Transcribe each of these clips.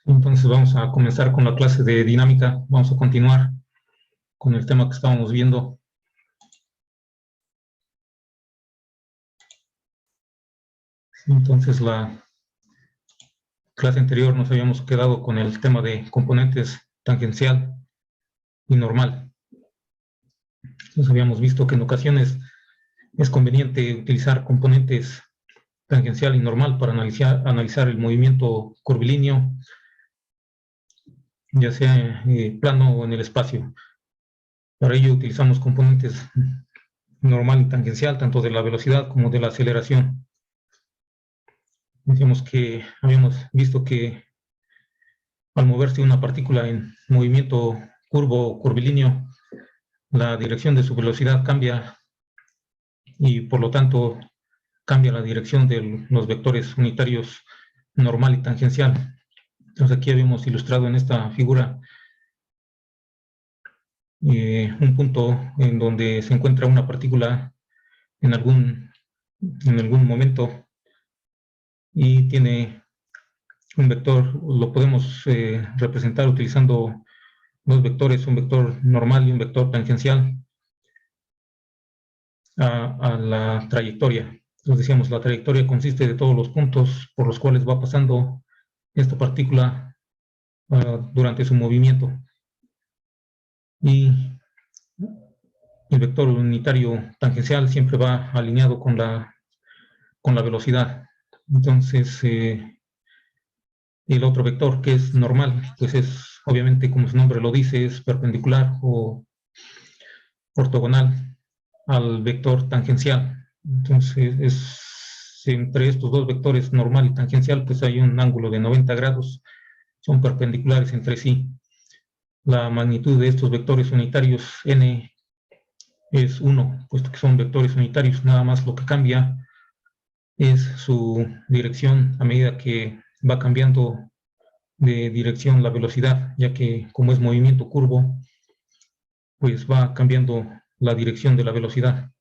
Entonces vamos a comenzar con la clase de dinámica. Vamos a continuar con el tema que estábamos viendo. Entonces la clase anterior nos habíamos quedado con el tema de componentes tangencial y normal. Entonces habíamos visto que en ocasiones es conveniente utilizar componentes tangencial y normal para analizar el movimiento curvilíneo, ya sea plano o en el espacio. Para ello utilizamos componentes normal y tangencial, tanto de la velocidad como de la aceleración. Decíamos que habíamos visto que al moverse una partícula en movimiento curvo o curvilíneo, la dirección de su velocidad cambia y por lo tanto cambia la dirección de los vectores unitarios normal y tangencial. Entonces aquí habíamos ilustrado en esta figura un punto en donde se encuentra una partícula en algún momento y tiene un vector, lo podemos representar utilizando dos vectores, un vector normal y un vector tangencial a la trayectoria. Entonces decíamos, la trayectoria consiste de todos los puntos por los cuales va pasando esta partícula durante su movimiento. Y el vector unitario tangencial siempre va alineado con la velocidad. Entonces, el otro vector, que es normal, pues es, obviamente, como su nombre lo dice, es perpendicular o ortogonal al vector tangencial. Entonces, entre estos dos vectores, normal y tangencial, pues hay un ángulo de 90 grados, son perpendiculares entre sí. La magnitud de estos vectores unitarios n es 1, puesto que son vectores unitarios, nada más lo que cambia es su dirección a medida que va cambiando de dirección la velocidad, ya que como es movimiento curvo, pues va cambiando la dirección de la velocidad.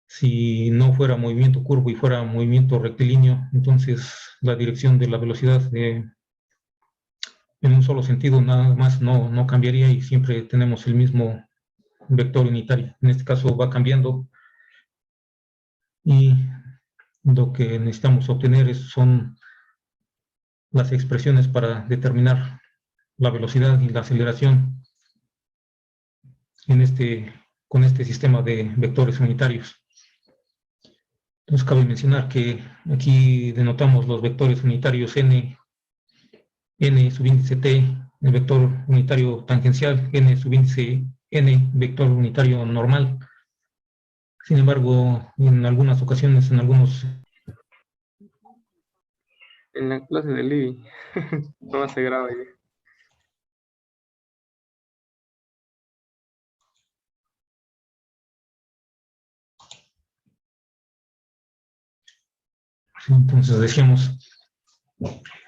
Si no fuera movimiento curvo y fuera movimiento rectilíneo, entonces la dirección de la velocidad en un solo sentido nada más no cambiaría y siempre tenemos el mismo vector unitario. En este caso va cambiando y lo que necesitamos obtener son las expresiones para determinar la velocidad y la aceleración con este sistema de vectores unitarios. Entonces cabe mencionar que aquí denotamos los vectores unitarios n subíndice t, el vector unitario tangencial, n subíndice n, vector unitario normal. Sin embargo, en algunas ocasiones, en la clase de Libby no se graba ya. Entonces decíamos,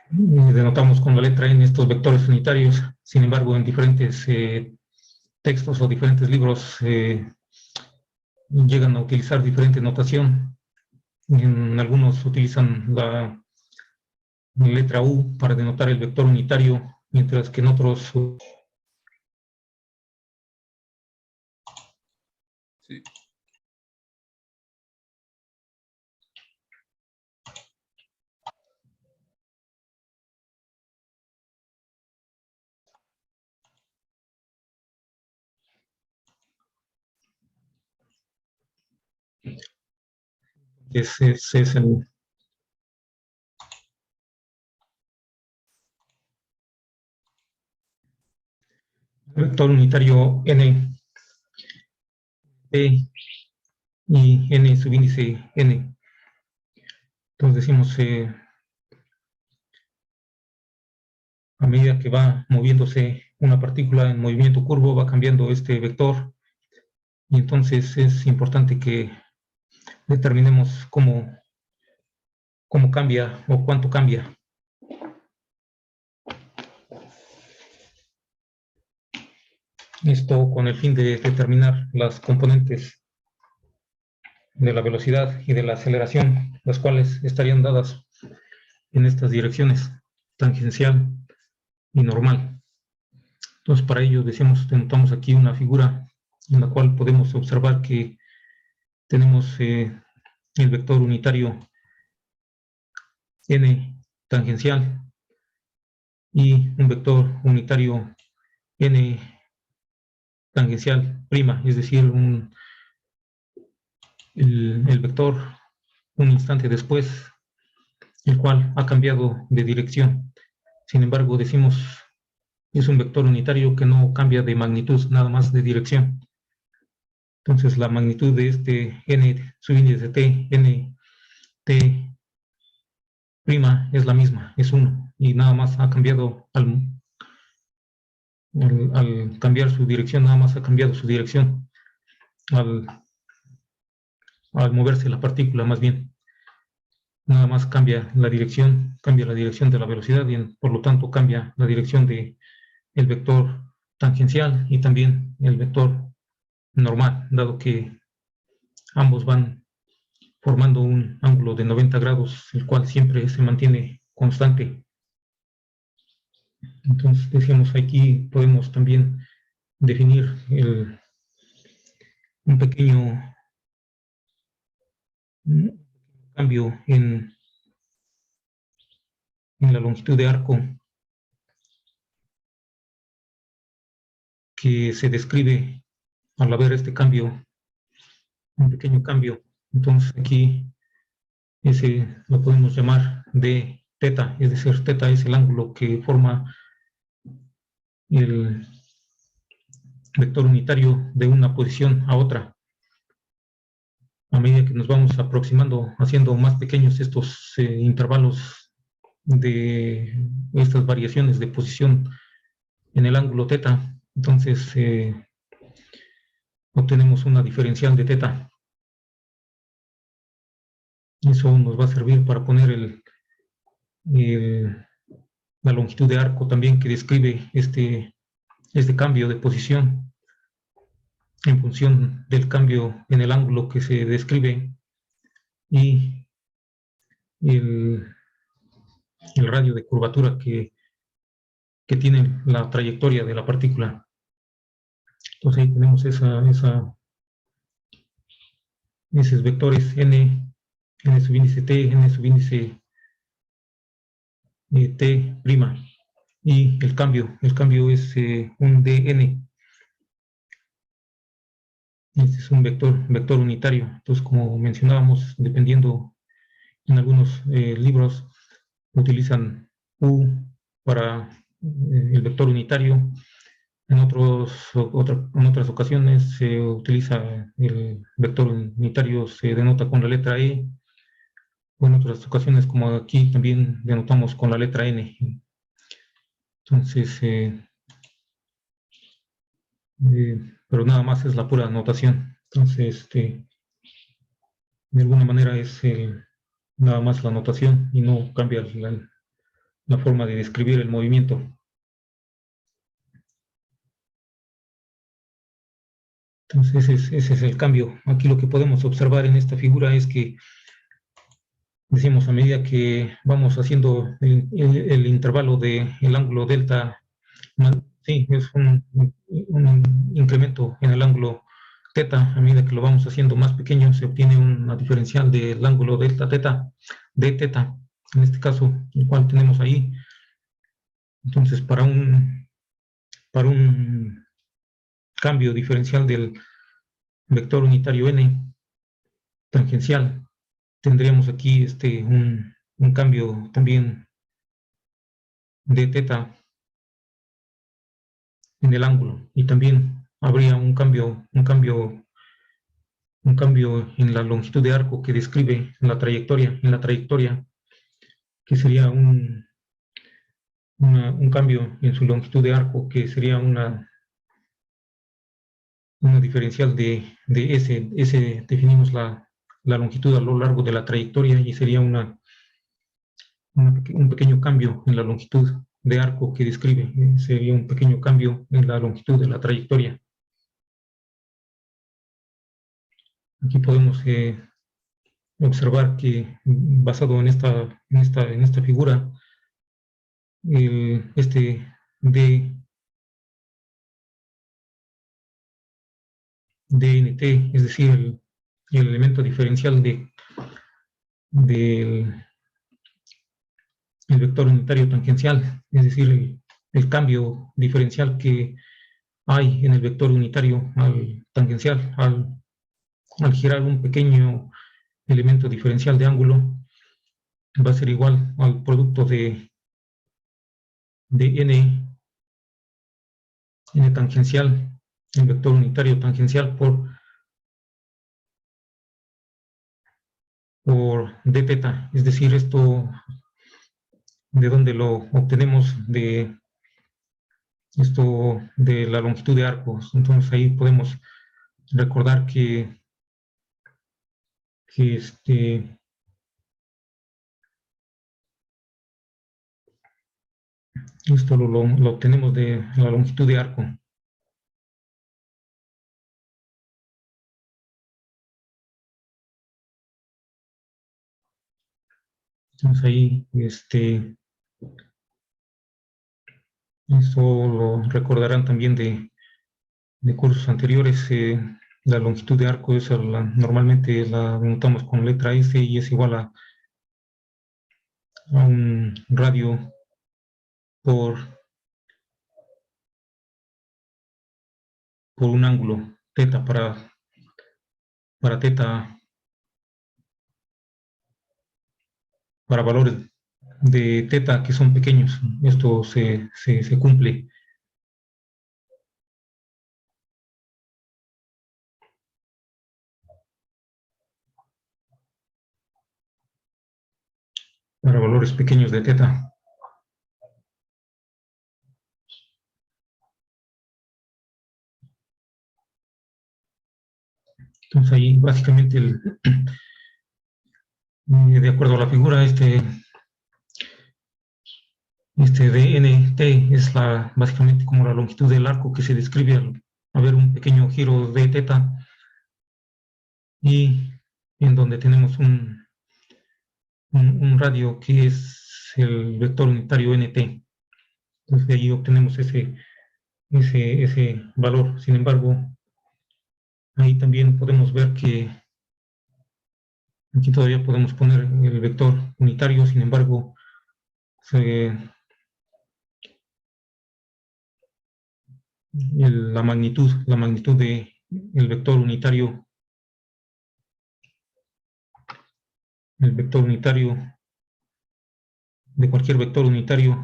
denotamos con la letra n estos vectores unitarios. Sin embargo, en diferentes textos o diferentes libros llegan a utilizar diferente notación. En algunos utilizan la letra U para denotar el vector unitario, mientras que en otros... Sí. Ese es el vector unitario n, p y n subíndice n. Entonces decimos, a medida que va moviéndose una partícula en movimiento curvo, va cambiando este vector, y entonces es importante que determinemos cómo cambia o cuánto cambia. Esto con el fin de determinar las componentes de la velocidad y de la aceleración, las cuales estarían dadas en estas direcciones: tangencial y normal. Entonces, para ello denotamos aquí una figura en la cual podemos observar que tenemos el vector unitario n tangencial y un vector unitario n tangencial prima, es decir, el vector un instante después, el cual ha cambiado de dirección. Sin embargo, decimos es un vector unitario que no cambia de magnitud, nada más de dirección. Entonces, la magnitud de este n subíndice t, n t prima es la misma, es 1, y nada más ha cambiado al cambiar su dirección, nada más ha cambiado su dirección al moverse la partícula, más bien. Nada más cambia la dirección de la velocidad y por lo tanto cambia la dirección del vector tangencial y también el vector normal, dado que ambos van formando un ángulo de 90 grados, el cual siempre se mantiene constante. Entonces, decíamos, aquí podemos también definir un pequeño cambio en la longitud de arco que se describe al haber este cambio, un pequeño cambio. Entonces, aquí ese lo podemos llamar de teta, es decir, teta es el ángulo que forma el vector unitario de una posición a otra. A medida que nos vamos aproximando, haciendo más pequeños estos intervalos de estas variaciones de posición en el ángulo teta, entonces obtenemos una diferencial de teta. Eso nos va a servir para poner la longitud de arco también que describe este cambio de posición en función del cambio en el ángulo que se describe y el radio de curvatura que tiene la trayectoria de la partícula. Entonces ahí tenemos esos vectores n subíndice t, n subíndice t prima, y el cambio es un dn. Este es un vector unitario. Entonces, como mencionábamos, dependiendo en algunos libros, utilizan u para el vector unitario. En otras ocasiones se utiliza el vector unitario, se denota con la letra E, o en otras ocasiones, como aquí, también denotamos con la letra N. Entonces, pero nada más es la pura notación. Entonces, de alguna manera es nada más la notación y no cambia la forma de describir el movimiento. Entonces, ese es el cambio. Aquí lo que podemos observar en esta figura es que, decimos, a medida que vamos haciendo el intervalo del ángulo delta, sí, es un incremento en el ángulo teta. A medida que lo vamos haciendo más pequeño, se obtiene una diferencial del ángulo delta teta, de teta, en este caso, el cual tenemos ahí. Entonces, para un cambio diferencial del vector unitario n tangencial, tendríamos aquí un cambio también de teta en el ángulo, y también habría un cambio en la longitud de arco que describe en la trayectoria, que sería un cambio en su longitud de arco, que sería una diferencial de S. Definimos la longitud a lo largo de la trayectoria y sería un pequeño cambio en la longitud de arco que describe. Sería un pequeño cambio en la longitud de la trayectoria. Aquí podemos observar que, basado en esta figura, este de DNT, es decir, el elemento diferencial del el vector unitario tangencial, es decir, el cambio diferencial que hay en el vector unitario al tangencial, al girar un pequeño elemento diferencial de ángulo, va a ser igual al producto de n tangencial, el vector unitario tangencial por d teta, es decir, esto de donde lo obtenemos de esto de la longitud de arcos. Entonces ahí podemos recordar que esto lo obtenemos de la longitud de arco. Entonces ahí esto lo recordarán también de cursos anteriores. La longitud de arco es normalmente la denotamos con letra S y es igual a un radio por un ángulo, teta para teta, para valores de teta que son pequeños. Esto se cumple. Para valores pequeños de teta. Entonces ahí básicamente de acuerdo a la figura, DNT es básicamente como la longitud del arco que se describe al haber un pequeño giro de teta y en donde tenemos un radio que es el vector unitario NT. Entonces de ahí obtenemos ese valor. Sin embargo, ahí también podemos ver que aquí todavía podemos poner el vector unitario, sin embargo, la magnitud de el vector unitario de cualquier vector unitario,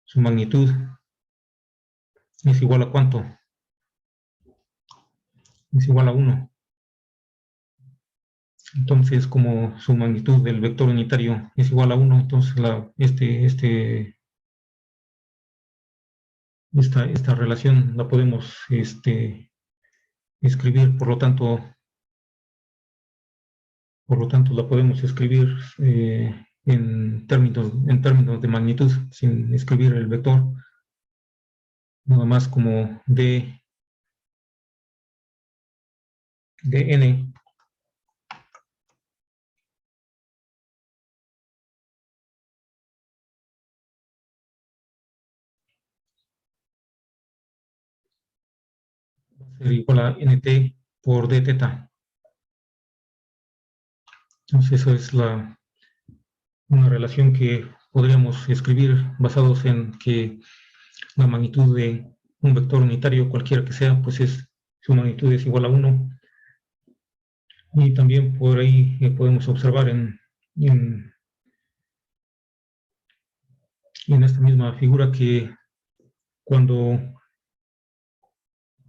su magnitud es igual a ¿cuánto? Es igual a 1. Entonces, como su magnitud del vector unitario es igual a 1, entonces esta relación la podemos escribir, por lo tanto la podemos escribir en términos de magnitud, sin escribir el vector, nada más como dn va a ser igual a nt por d teta. Entonces eso es una relación que podríamos escribir basados en que la magnitud de un vector unitario, cualquiera que sea, pues su magnitud es igual a 1. Y también por ahí podemos observar en esta misma figura que cuando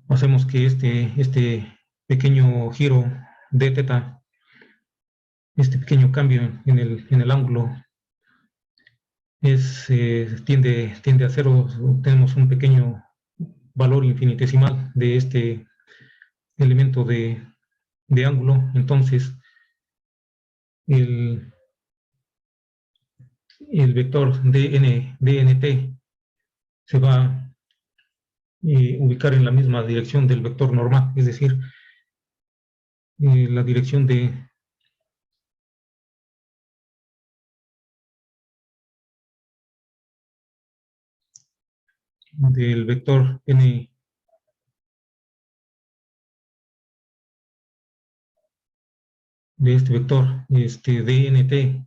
hacemos que este pequeño giro de teta, este pequeño cambio en el ángulo tiende a cero, tenemos un pequeño valor infinitesimal de este elemento de ángulo. Entonces el vector dnt se va a ubicar en la misma dirección del vector normal, es decir, la dirección del vector n, de este vector, dnt,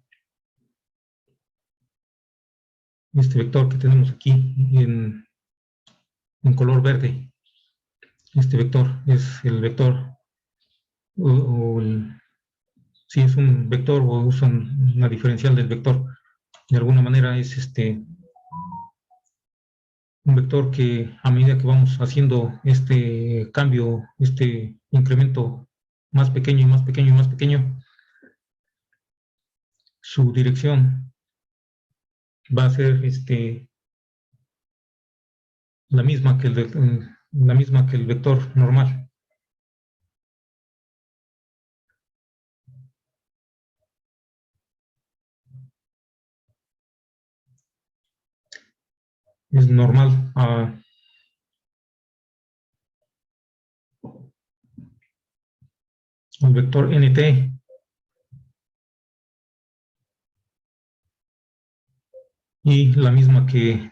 este vector que tenemos aquí en color verde. Este vector es el vector, si es un vector o usan una diferencial del vector, de alguna manera es un vector que a medida que vamos haciendo este cambio, este incremento más pequeño y más pequeño y más pequeño, su dirección va a ser la misma que el vector normal. Es normal al vector nt, y la misma que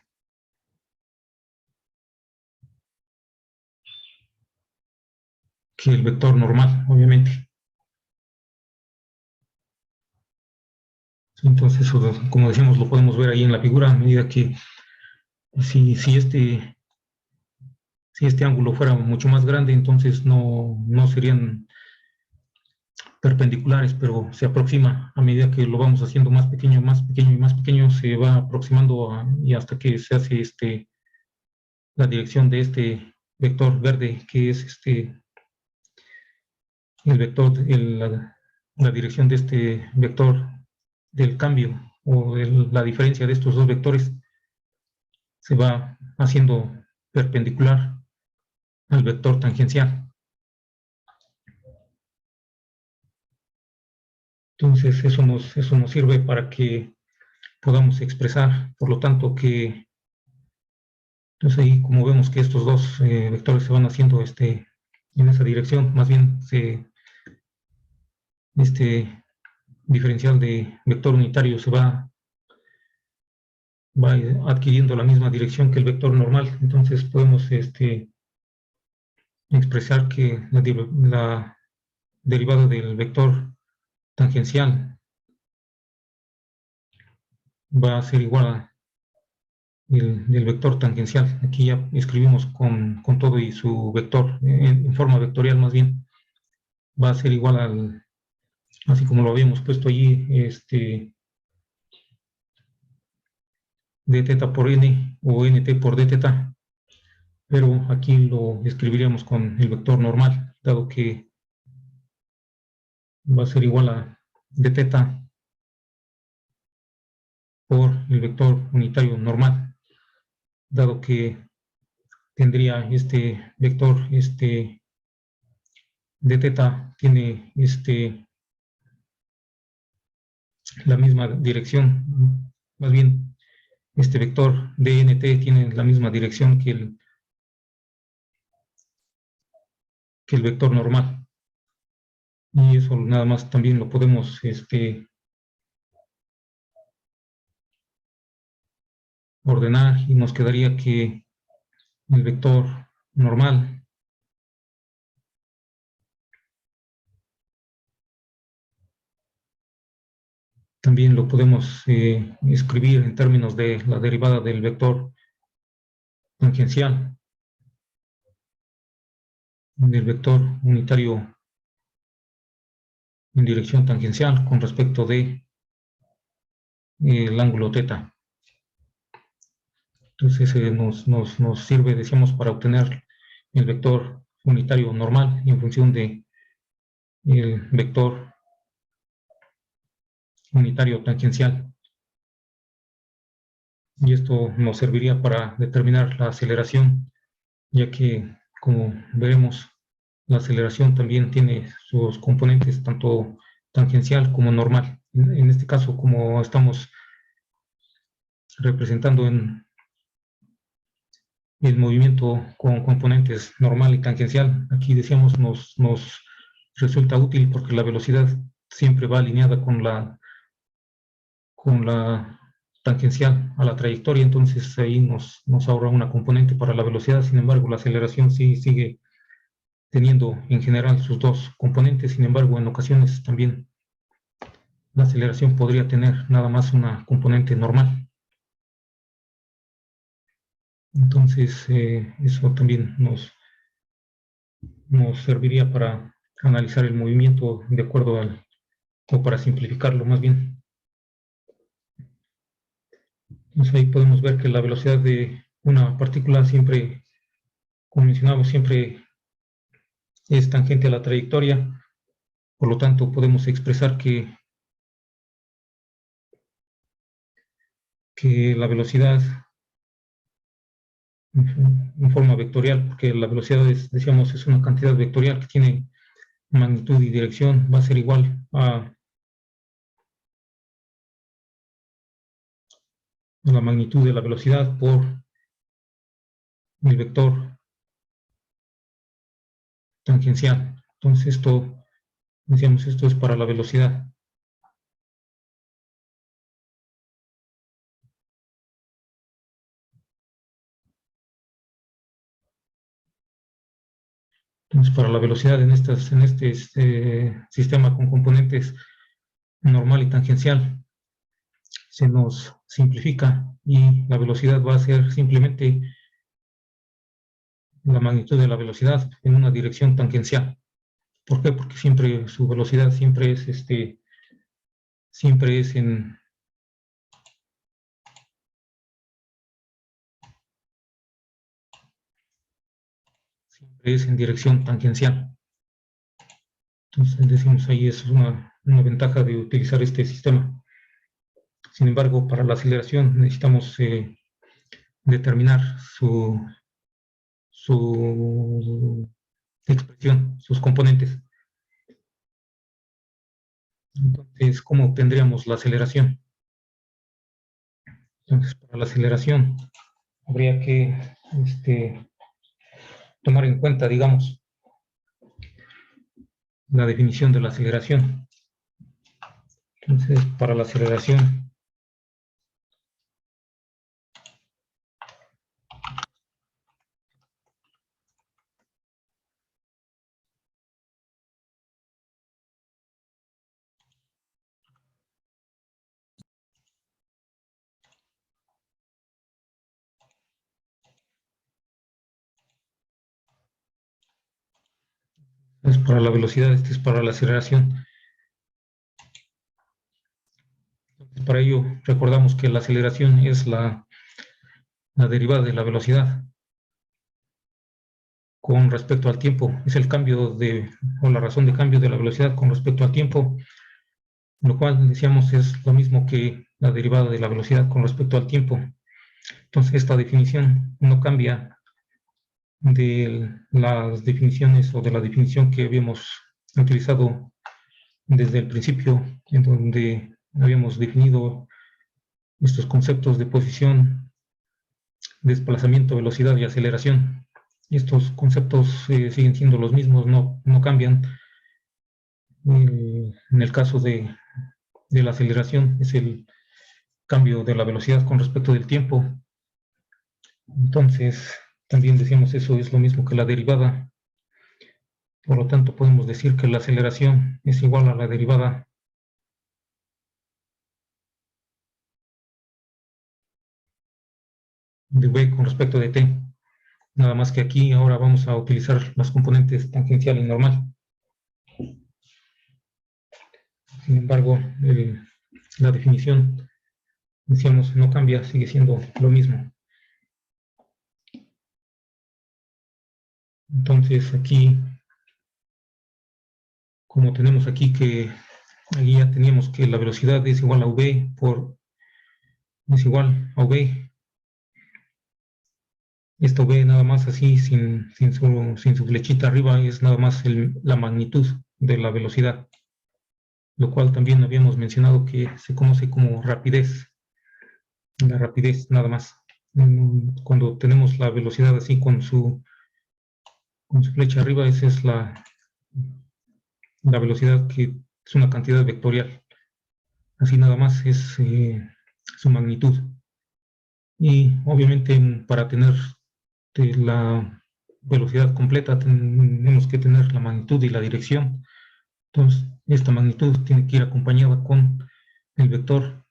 el vector normal, obviamente. Entonces, como decíamos, lo podemos ver ahí en la figura, a medida que si este ángulo fuera mucho más grande, entonces no serían perpendiculares, pero se aproxima a medida que lo vamos haciendo más pequeño, más pequeño y más pequeño, se va aproximando y hasta que se hace la dirección de este vector verde, que es el vector, la dirección de este vector del cambio o de la diferencia de estos dos vectores, se va haciendo perpendicular al vector tangencial. Entonces eso nos sirve para que podamos expresar, por lo tanto, que entonces ahí como vemos que estos dos vectores se van haciendo en esa dirección, más bien este diferencial de vector unitario se va adquiriendo la misma dirección que el vector normal. Entonces podemos expresar que la derivada del vector tangencial va a ser igual a del vector tangencial. Aquí ya escribimos con todo y su vector, en forma vectorial más bien, va a ser igual al, así como lo habíamos puesto allí, d teta por n o nt por d teta, pero aquí lo escribiríamos con el vector normal, dado que va a ser igual a d teta por el vector unitario normal, dado que tendría este vector, d teta tiene la misma dirección, más bien este vector dnt tiene la misma dirección que el vector normal, y eso nada más también lo podemos ordenar, y nos quedaría que el vector normal también lo podemos escribir en términos de la derivada del vector tangencial, del vector unitario en dirección tangencial con respecto de el ángulo teta. Entonces nos sirve, decíamos, para obtener el vector unitario normal en función de el vector unitario tangencial. Y esto nos serviría para determinar la aceleración, ya que, como veremos, la aceleración también tiene sus componentes, tanto tangencial como normal. En este caso, como estamos representando en el movimiento con componentes normal y tangencial, aquí decíamos nos resulta útil porque la velocidad siempre va alineada con la tangencial a la trayectoria, entonces ahí nos ahorra una componente para la velocidad. Sin embargo, la aceleración sí sigue teniendo en general sus dos componentes. Sin embargo, en ocasiones también la aceleración podría tener nada más una componente normal. Entonces, eso también nos serviría para analizar el movimiento de acuerdo o para simplificarlo más bien. Entonces ahí podemos ver que la velocidad de una partícula siempre, como mencionamos, siempre es tangente a la trayectoria. Por lo tanto, podemos expresar que la velocidad en forma vectorial, porque la velocidad, decíamos, es una cantidad vectorial que tiene magnitud y dirección, va a ser igual a la magnitud de la velocidad por el vector tangencial. Entonces esto, decíamos, esto es para la velocidad. Entonces para la velocidad en este sistema con componentes normal y tangencial se nos simplifica y la velocidad va a ser simplemente la magnitud de la velocidad en una dirección tangencial. ¿Por qué? Porque siempre su velocidad siempre es siempre es en dirección tangencial. Entonces decimos ahí es una ventaja de utilizar este sistema. Sin embargo, para la aceleración necesitamos determinar su expresión, sus componentes. Entonces, ¿cómo obtendríamos la aceleración? Entonces, para la aceleración habría que tomar en cuenta, digamos, la definición de la aceleración. Entonces, para la aceleración es para la velocidad, este es para la aceleración. Entonces, para ello, recordamos que la aceleración es la derivada de la velocidad con respecto al tiempo. Es el cambio o la razón de cambio de la velocidad con respecto al tiempo, lo cual, decíamos, es lo mismo que la derivada de la velocidad con respecto al tiempo. Entonces, esta definición no cambia de las definiciones o de la definición que habíamos utilizado desde el principio, en donde habíamos definido estos conceptos de posición, desplazamiento, velocidad y aceleración. Estos conceptos siguen siendo los mismos, no cambian. En el caso de la aceleración es el cambio de la velocidad con respecto del tiempo. Entonces, también decíamos eso es lo mismo que la derivada. Por lo tanto, podemos decir que la aceleración es igual a la derivada de v con respecto de t. Nada más que aquí ahora vamos a utilizar las componentes tangencial y normal. Sin embargo, la definición, decíamos, no cambia, sigue siendo lo mismo. Entonces aquí, como tenemos aquí que aquí ya teníamos que la velocidad es igual a v es igual a v. Esto v nada más así, sin su flechita arriba, es nada más la magnitud de la velocidad, lo cual también habíamos mencionado que se conoce como rapidez. La rapidez nada más. Cuando tenemos la velocidad así con su flecha arriba, esa es la velocidad que es una cantidad vectorial. Así nada más es su magnitud. Y obviamente para tener la velocidad completa tenemos que tener la magnitud y la dirección. Entonces, esta magnitud tiene que ir acompañada con el vector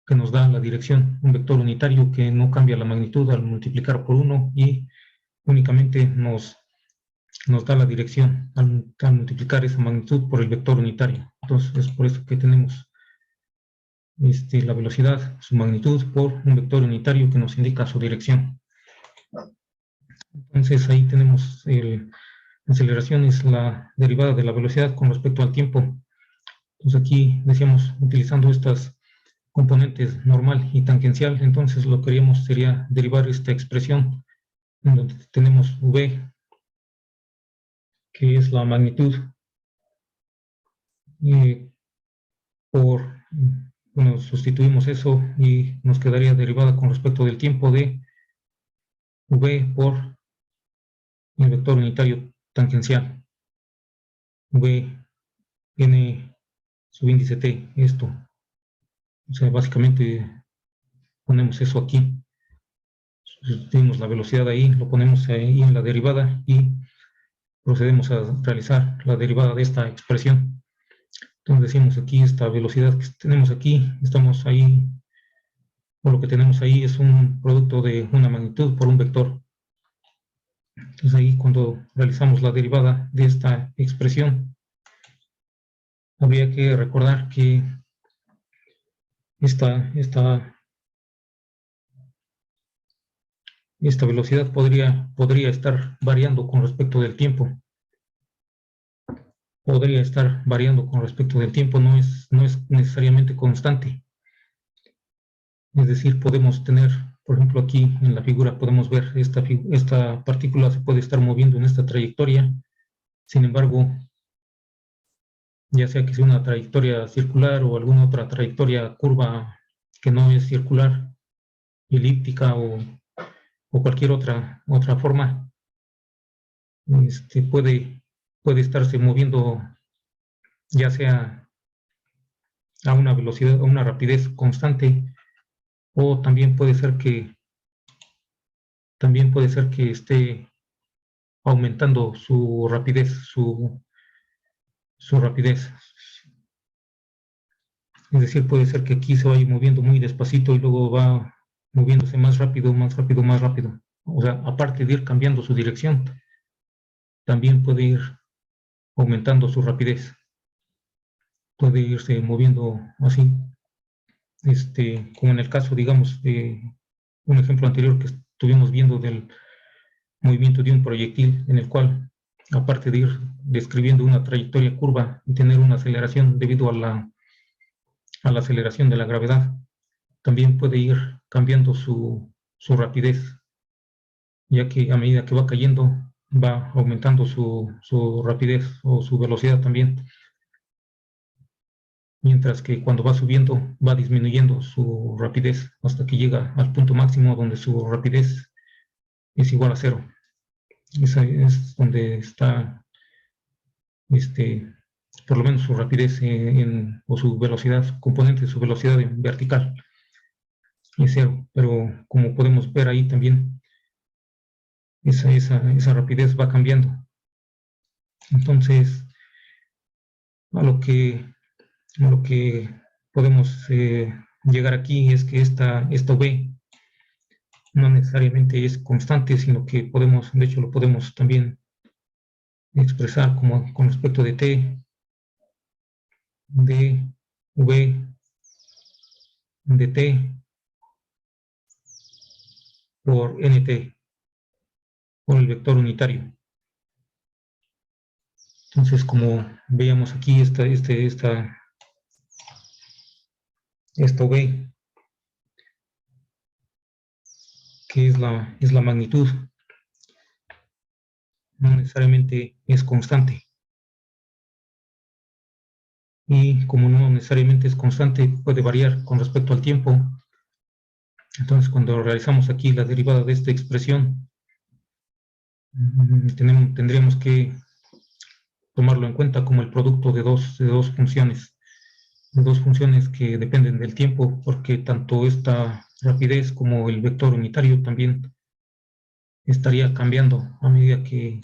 que nos da la dirección, un vector unitario que no cambia la magnitud al multiplicar por 1 y únicamente nos da la dirección al multiplicar esa magnitud por el vector unitario. Entonces, es por eso que tenemos la velocidad, su magnitud, por un vector unitario que nos indica su dirección. Entonces, ahí tenemos la aceleración, es la derivada de la velocidad con respecto al tiempo. Entonces, aquí decíamos, utilizando estas componentes normal y tangencial, entonces lo que haríamos sería derivar esta expresión en donde tenemos v, que es la magnitud, bueno, sustituimos eso y nos quedaría derivada con respecto del tiempo de v por el vector unitario tangencial, v n subíndice t, esto. O sea, básicamente ponemos eso aquí, sustituimos la velocidad ahí, lo ponemos ahí en la derivada y procedemos a realizar la derivada de esta expresión. Entonces decimos aquí esta velocidad que tenemos aquí, estamos ahí, o lo que tenemos ahí es un producto de una magnitud por un vector. Entonces ahí cuando realizamos la derivada de esta expresión, habría que recordar que esta velocidad podría estar variando con respecto del tiempo. Podría estar variando con respecto del tiempo, no es necesariamente constante. Es decir, podemos tener, por ejemplo, aquí en la figura podemos ver esta partícula se puede estar moviendo en esta trayectoria. Sin embargo, ya sea que sea una trayectoria circular o alguna otra trayectoria curva que no es circular, elíptica o cualquier otra forma, puede estarse moviendo ya sea a una velocidad, a una rapidez constante, o también puede ser que esté aumentando su rapidez, su rapidez. Es decir, puede ser que aquí se vaya moviendo muy despacito y luego va moviéndose más rápido, más rápido, más rápido. O sea, aparte de ir cambiando su dirección, también puede ir aumentando su rapidez. Puede irse moviendo así. Como en el caso, digamos, de un ejemplo anterior que estuvimos viendo del movimiento de un proyectil, en el cual, aparte de ir describiendo una trayectoria curva y tener una aceleración debido a la aceleración de la gravedad, también puede ir cambiando su rapidez, ya que a medida que va cayendo, va aumentando su rapidez o su velocidad también, mientras que cuando va subiendo, va disminuyendo su rapidez hasta que llega al punto máximo donde su rapidez es igual a 0. Esa es donde está, por lo menos su rapidez o su velocidad, su componente de su velocidad en vertical es 0, pero como podemos ver ahí también, esa rapidez va cambiando. Entonces, a lo que podemos llegar aquí es que esto v no necesariamente es constante, sino que de hecho lo podemos también expresar como con respecto de t, de v, de t por nt, por el vector unitario. Entonces, como veíamos aquí, esto v, que es la magnitud, no necesariamente es constante. Y como no necesariamente es constante, puede variar con respecto al tiempo. Entonces, cuando realizamos aquí la derivada de esta expresión, tendríamos que tomarlo en cuenta como el producto de dos funciones. dos funciones que dependen del tiempo, porque tanto esta rapidez como el vector unitario también estaría cambiando a medida que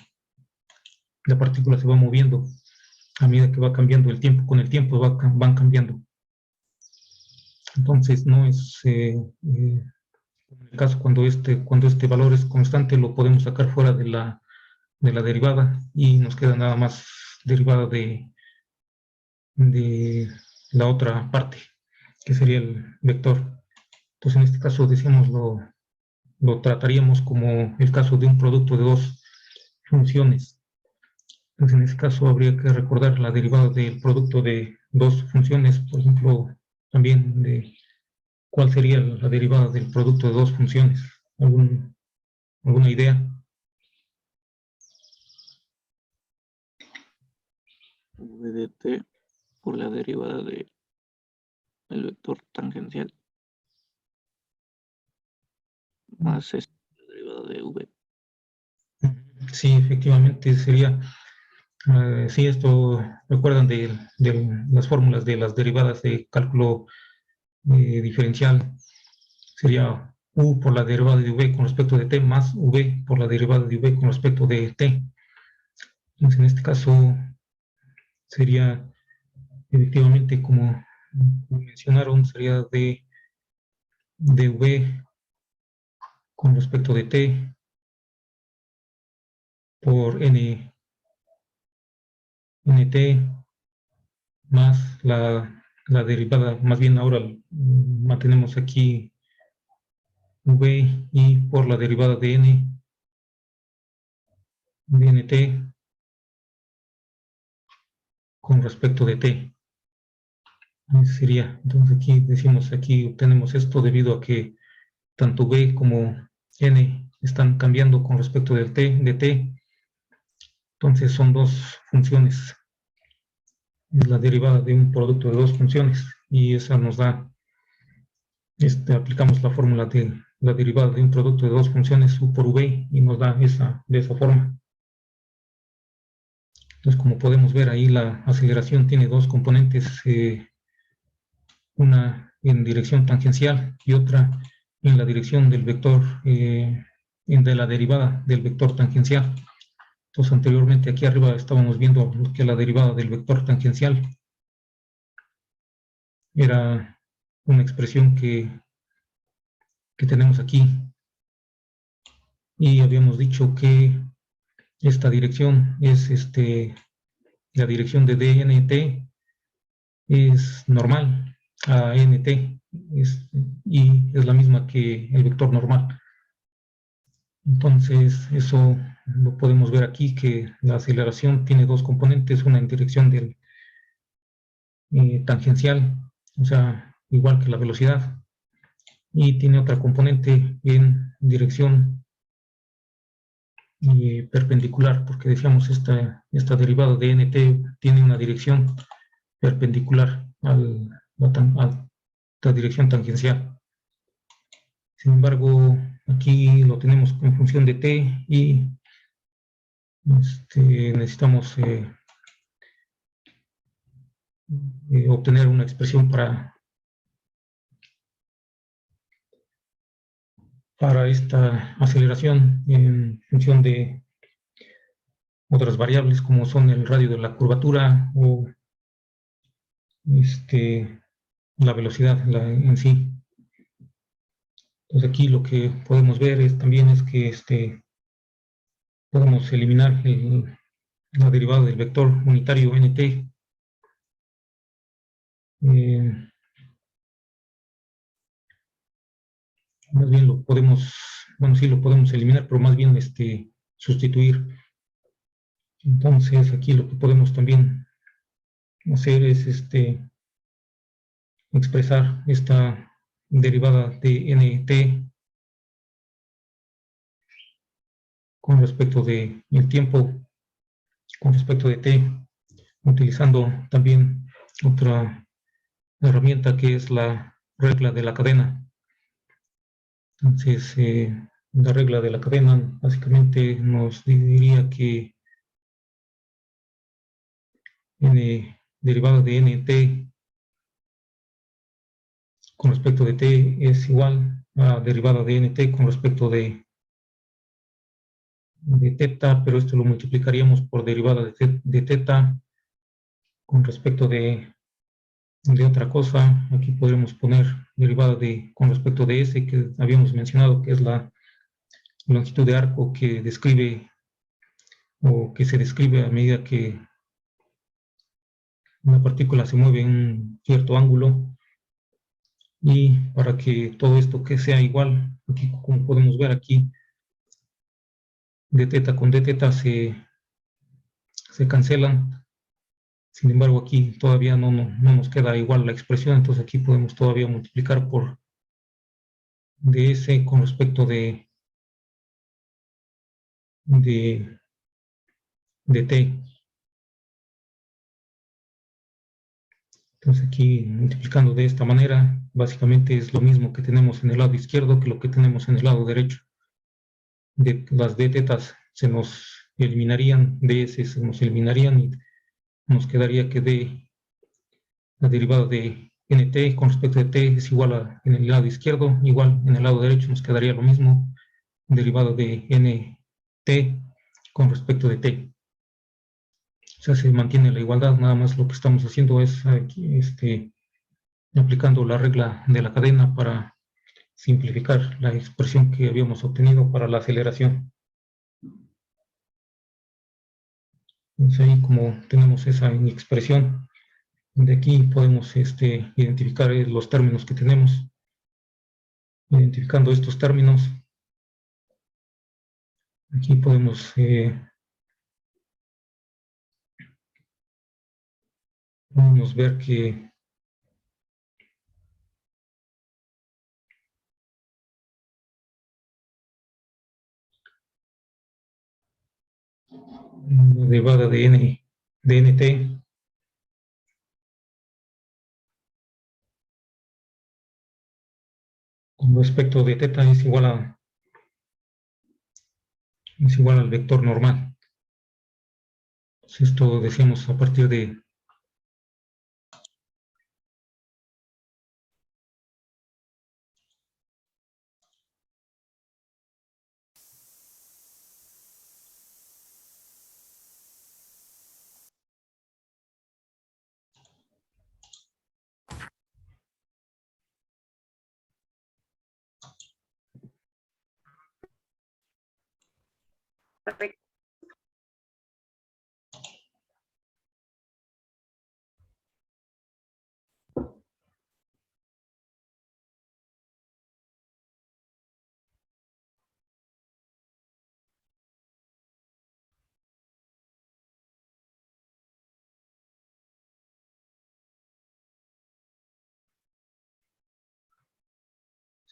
la partícula se va moviendo, a medida que va cambiando el tiempo, con el tiempo van cambiando. Entonces, no es, en el caso cuando este valor es constante, lo podemos sacar fuera de la derivada y nos queda nada más derivada de la otra parte, que sería el vector. Entonces, en este caso, decíamos, lo trataríamos como el caso de un producto de dos funciones. Entonces, en este caso, habría que recordar la derivada del producto de dos funciones, por ejemplo, también de cuál sería la derivada del producto de dos funciones. ¿Alguna idea? V de t por la derivada del vector tangencial más la derivada de v. Sí, efectivamente sería, sí, esto recuerdan de las fórmulas de las derivadas de cálculo diferencial. Sería u por la derivada de v con respecto de t más v por la derivada de v con respecto de t. Entonces, en este caso, sería efectivamente, como mencionaron, sería de v con respecto de t por nt más la derivada, más bien ahora mantenemos aquí v y por la derivada de nt con respecto de t. Ese sería, entonces aquí decimos, aquí obtenemos esto debido a que tanto v como n están cambiando con respecto de t. Entonces son dos funciones. Es la derivada de un producto de dos funciones y esa nos da, aplicamos la fórmula de la derivada de un producto de dos funciones u por v y nos da de esa forma. Entonces, como podemos ver ahí, la aceleración tiene dos componentes, una en dirección tangencial y otra en la dirección del vector, de la derivada del vector tangencial. Entonces, anteriormente aquí arriba estábamos viendo que la derivada del vector tangencial era una expresión que tenemos aquí. Y habíamos dicho que esta dirección es la dirección de dnt es normal a nt y es la misma que el vector normal. Entonces, eso lo podemos ver aquí, que la aceleración tiene dos componentes, una en dirección del tangencial, o sea, igual que la velocidad, y tiene otra componente en dirección perpendicular, porque decíamos esta derivada de nt tiene una dirección perpendicular a la dirección tangencial. Sin embargo, aquí lo tenemos en función de t y necesitamos obtener una expresión para esta aceleración en función de otras variables como son el radio de la curvatura o la velocidad en sí. Entonces aquí lo que podemos ver también es que podemos eliminar la derivada del vector unitario nt. Más bien lo podemos, bueno, sí lo podemos eliminar, pero más bien sustituir. Entonces aquí lo que podemos también hacer es expresar esta derivada de nt con respecto de el tiempo, con respecto de t, utilizando también otra herramienta que es la regla de la cadena. Entonces, la regla de la cadena básicamente nos diría que n derivada de nt con respecto de t es igual a derivada de nt con respecto de teta, pero esto lo multiplicaríamos por derivada de teta con respecto de otra cosa. Aquí podremos poner derivada con respecto de S, que habíamos mencionado, que es la longitud de arco que describe o que se describe a medida que una partícula se mueve en un cierto ángulo. Y para que todo esto que sea igual, aquí como podemos ver aquí, d teta con d teta se cancelan. Sin embargo, aquí todavía no nos queda igual la expresión, entonces aquí podemos todavía multiplicar por ds con respecto de t. Entonces aquí multiplicando de esta manera, básicamente es lo mismo que tenemos en el lado izquierdo que lo que tenemos en el lado derecho. Las d tetas se nos eliminarían, ds se nos eliminarían y nos quedaría que la derivada de nt con respecto de t es igual a, en el lado izquierdo, igual en el lado derecho nos quedaría lo mismo, derivada de nt con respecto de t. O sea, se mantiene la igualdad, nada más lo que estamos haciendo es aquí, aplicando la regla de la cadena para simplificar la expresión que habíamos obtenido para la aceleración. Entonces ahí como tenemos esa expresión, de aquí podemos identificar los términos que tenemos. Identificando estos términos, aquí podemos ver que la derivada de nt con respecto de teta es igual al vector normal. Entonces esto decíamos a partir de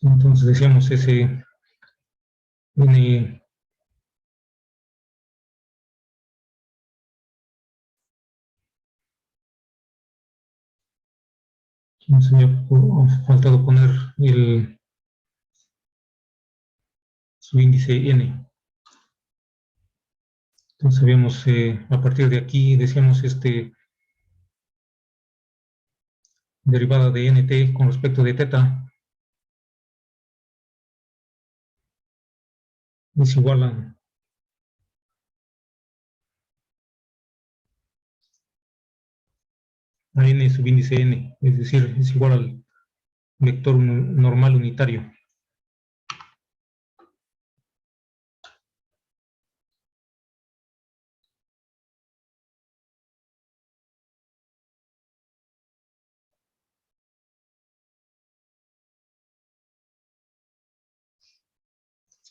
entonces decíamos ese n nos había faltado poner su índice n. Entonces habíamos, a partir de aquí, decíamos derivada de nt con respecto de teta es igual a n subíndice n, es decir, es igual al vector normal unitario.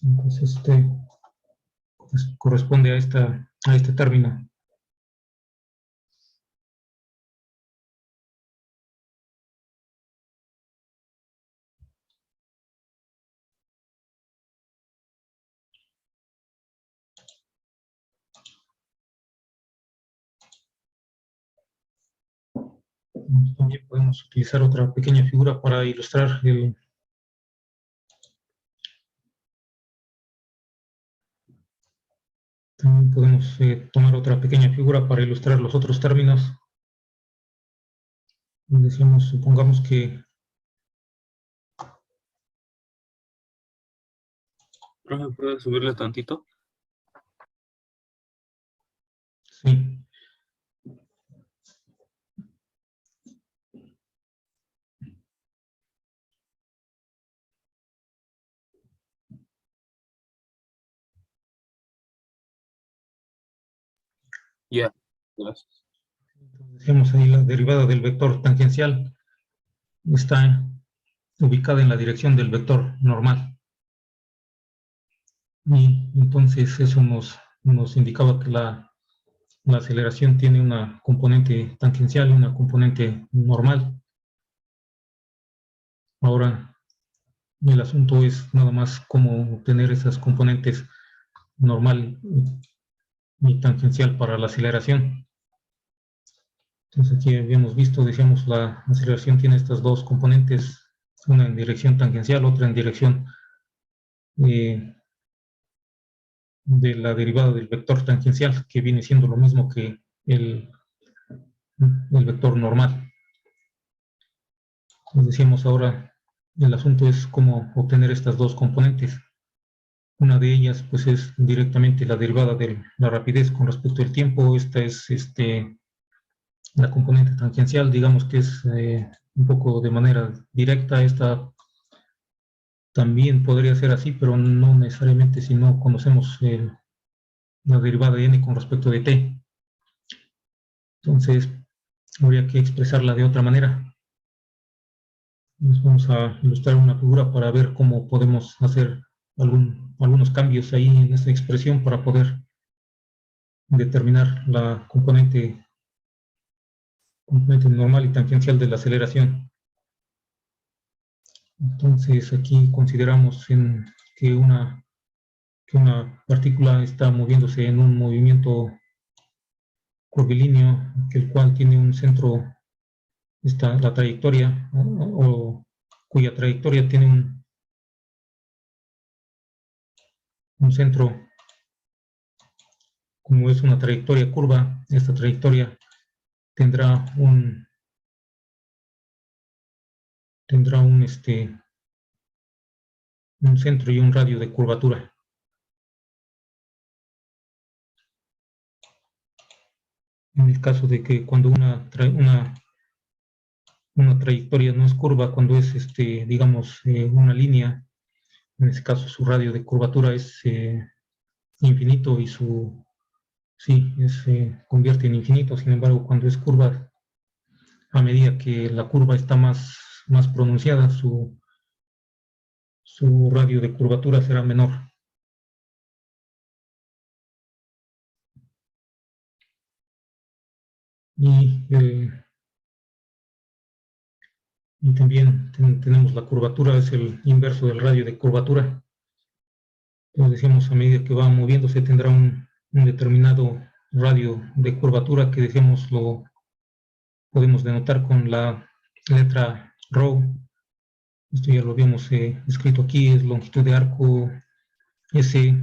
Entonces pues, corresponde a este término. También podemos utilizar otra pequeña figura para ilustrar también podemos tomar otra pequeña figura para ilustrar los otros términos. Decimos, supongamos que Profe, ¿puede subirle tantito? Sí. Ya, gracias. Decíamos ahí la derivada del vector tangencial está ubicada en la dirección del vector normal. Y entonces eso nos indicaba que la aceleración tiene una componente tangencial y una componente normal. Ahora, el asunto es nada más cómo obtener esas componentes normal y tangencial para la aceleración. Entonces aquí habíamos visto, decíamos, la aceleración tiene estas dos componentes, una en dirección tangencial, otra en dirección de la derivada del vector tangencial, que viene siendo lo mismo que el vector normal. Entonces decíamos ahora, el asunto es cómo obtener estas dos componentes. Una de ellas pues es directamente la derivada de la rapidez con respecto al tiempo. Esta es la componente tangencial, digamos que es un poco de manera directa. Esta también podría ser así, pero no necesariamente si no conocemos la derivada de n con respecto de t. Entonces, habría que expresarla de otra manera. Nos vamos a ilustrar una figura para ver cómo podemos hacer algunos cambios ahí en esta expresión para poder determinar la componente normal y tangencial de la aceleración. Entonces, aquí consideramos que una partícula está moviéndose en un movimiento curvilíneo, el cual tiene un centro, la trayectoria, o cuya trayectoria tiene un centro, como es una trayectoria curva. Esta trayectoria tendrá un centro y un radio de curvatura. En el caso de que cuando una trayectoria no es curva, cuando es, digamos, una línea, en este caso su radio de curvatura es infinito y se convierte en infinito. Sin embargo, cuando es curva, a medida que la curva está más pronunciada, su radio de curvatura será menor. Y también tenemos la curvatura, es el inverso del radio de curvatura. Como decíamos, a medida que va moviéndose tendrá un determinado radio de curvatura que decíamos lo podemos denotar con la letra ρ. Esto ya lo habíamos escrito aquí, es longitud de arco S.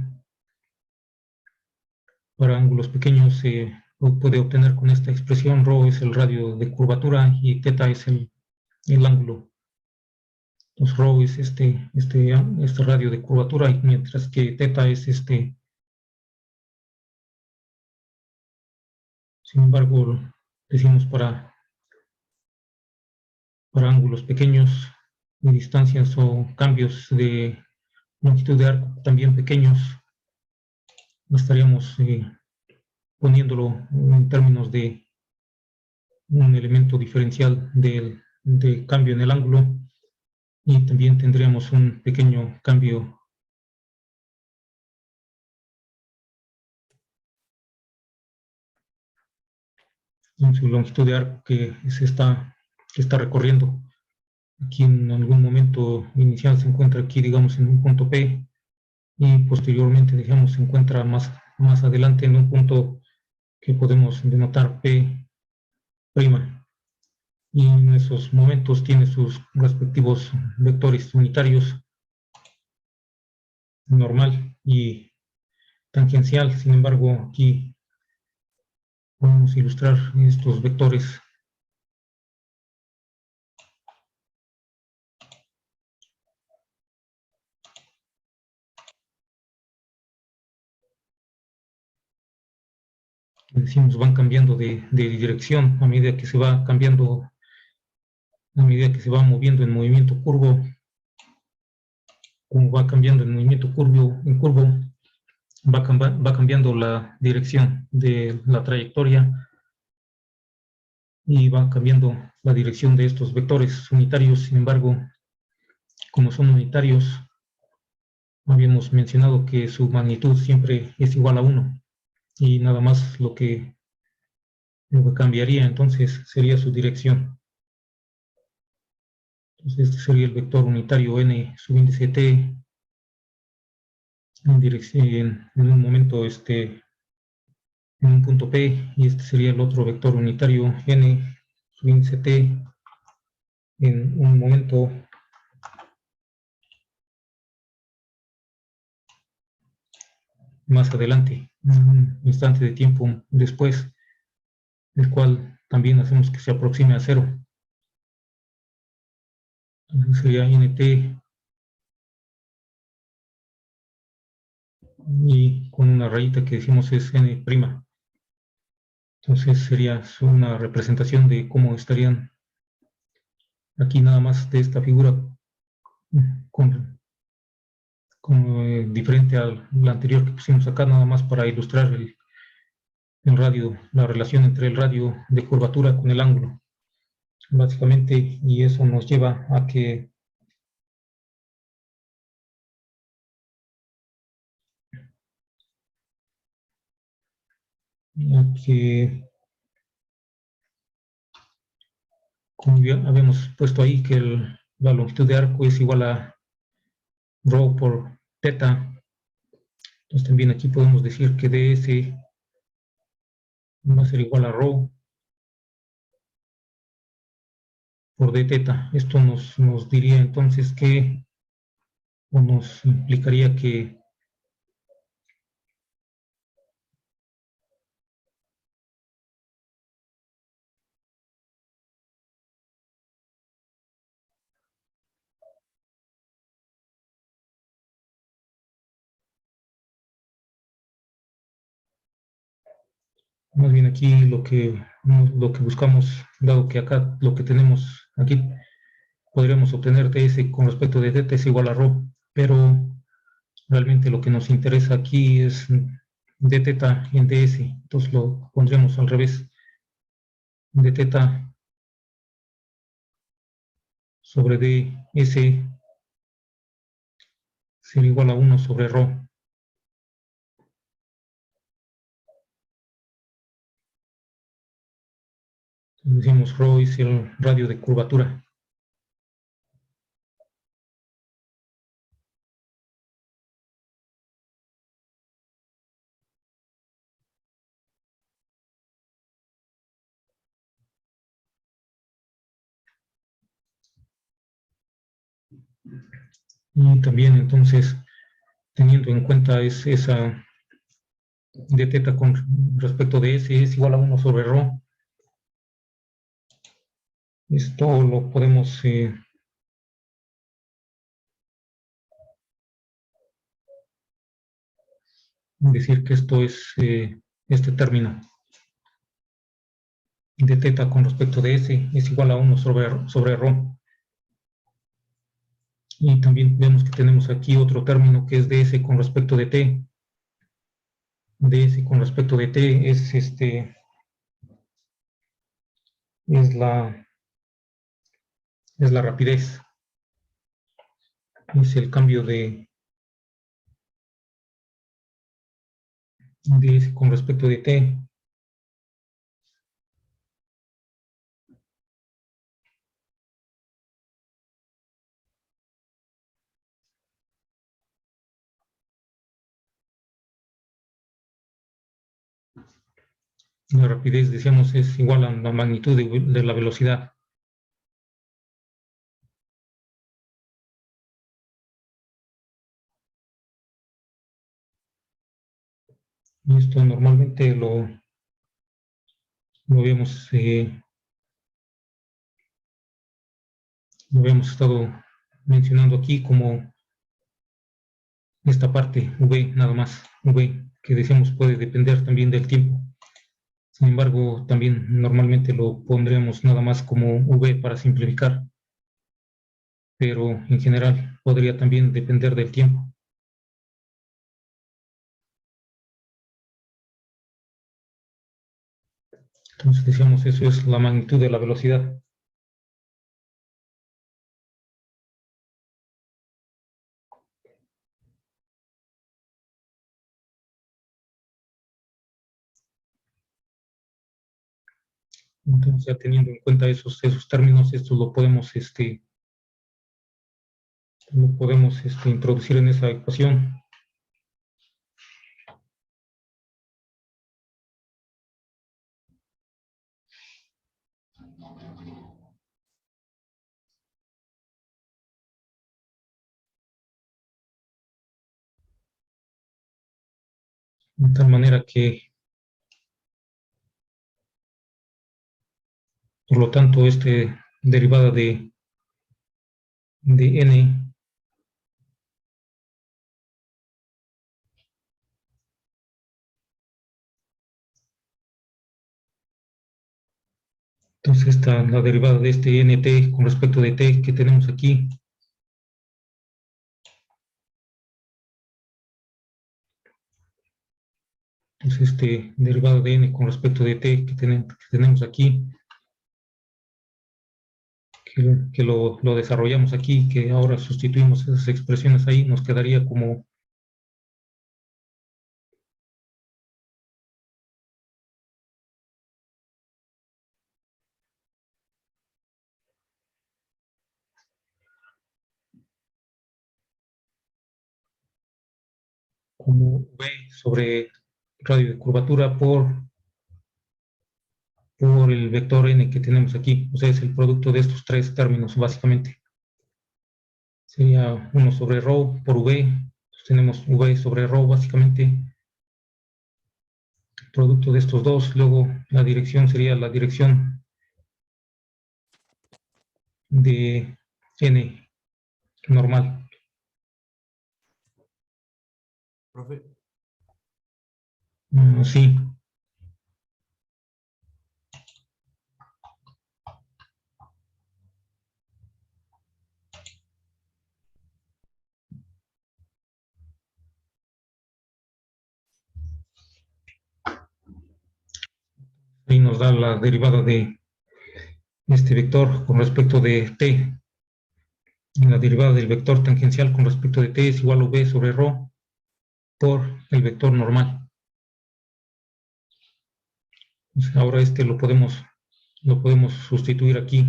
Para ángulos pequeños se puede obtener con esta expresión. Ρ es el radio de curvatura y θ es el ángulo. Entonces ρ es este radio de curvatura, y mientras que θ es sin embargo, decimos para ángulos pequeños de distancias o cambios de longitud de arco también pequeños, estaríamos poniéndolo en términos de un elemento diferencial de cambio en el ángulo, y también tendríamos un pequeño cambio en su longitud de arco que está recorriendo. Aquí en algún momento inicial se encuentra aquí, digamos, en un punto P, y posteriormente, digamos, se encuentra más adelante en un punto que podemos denotar P'. Y en esos momentos tiene sus respectivos vectores unitarios, normal y tangencial. Sin embargo, aquí podemos ilustrar estos vectores decimos van cambiando de dirección a medida que se va cambiando, a medida que se va moviendo en movimiento curvo, como va cambiando el movimiento curvo, va cambiando la dirección de la trayectoria y va cambiando la dirección de estos vectores unitarios. Sin embargo, como son unitarios, habíamos mencionado que su magnitud siempre es igual a 1 y nada más lo que cambiaría entonces sería su dirección. Entonces este sería el vector unitario n subíndice t en dirección en un momento en un punto P, y este sería el otro vector unitario n subíndice t en un momento más adelante, un instante de tiempo después, el cual también hacemos que se aproxime a 0. Entonces sería nt y con una rayita que decimos es n'. Entonces sería una representación de cómo estarían aquí nada más de esta figura diferente a la anterior que pusimos acá, nada más para ilustrar el radio, la relación entre el radio de curvatura con el ángulo, básicamente, y eso nos lleva a que como ya habíamos puesto ahí, que la longitud de arco es igual a rho por teta. Entonces también aquí podemos decir que ds va a ser igual a rho por d teta. Esto nos diría entonces que, o nos implicaría que más bien aquí lo que buscamos, dado que acá lo que tenemos aquí, podríamos obtener ds con respecto de teta es igual a rho, pero realmente lo que nos interesa aquí es d teta en ds, entonces lo pondremos al revés, d teta sobre ds será igual a 1 sobre rho. Decimos rho es el radio de curvatura. Y también entonces, teniendo en cuenta esa d teta con respecto de s es igual a 1 sobre rho, esto lo podemos decir que esto es este término de teta con respecto de s es igual a 1 sobre rho. Y también vemos que tenemos aquí otro término que es ds con respecto de t. ds con respecto de t es la rapidez. Es el cambio de ds con respecto de t. La rapidez, decíamos, es igual a la magnitud de la velocidad. Y esto normalmente lo habíamos estado mencionando aquí como esta parte v, nada más, v, que decíamos puede depender también del tiempo. Sin embargo, también normalmente lo pondríamos nada más como V para simplificar, pero en general podría también depender del tiempo. Entonces decíamos, eso es la magnitud de la velocidad. Entonces, ya teniendo en cuenta esos términos, esto lo podemos, introducir en esa ecuación. De tal manera que, por lo tanto, derivada de n entonces la derivada de este nt con respecto de t que tenemos aquí, entonces derivado de n con respecto de t que tenemos aquí, que lo desarrollamos aquí, que ahora sustituimos esas expresiones ahí, nos quedaría como v sobre radio de curvatura por el vector n que tenemos aquí. O sea, es el producto de estos tres términos, básicamente. Sería 1 sobre ρ por v. Entonces tenemos v sobre ρ, básicamente. Producto de estos dos. Luego la dirección sería la dirección de n normal. Profe, Sí. Ahí nos da la derivada de este vector con respecto de t. La derivada del vector tangencial con respecto de t es igual a v sobre ρ por el vector normal. Entonces, ahora lo podemos sustituir aquí.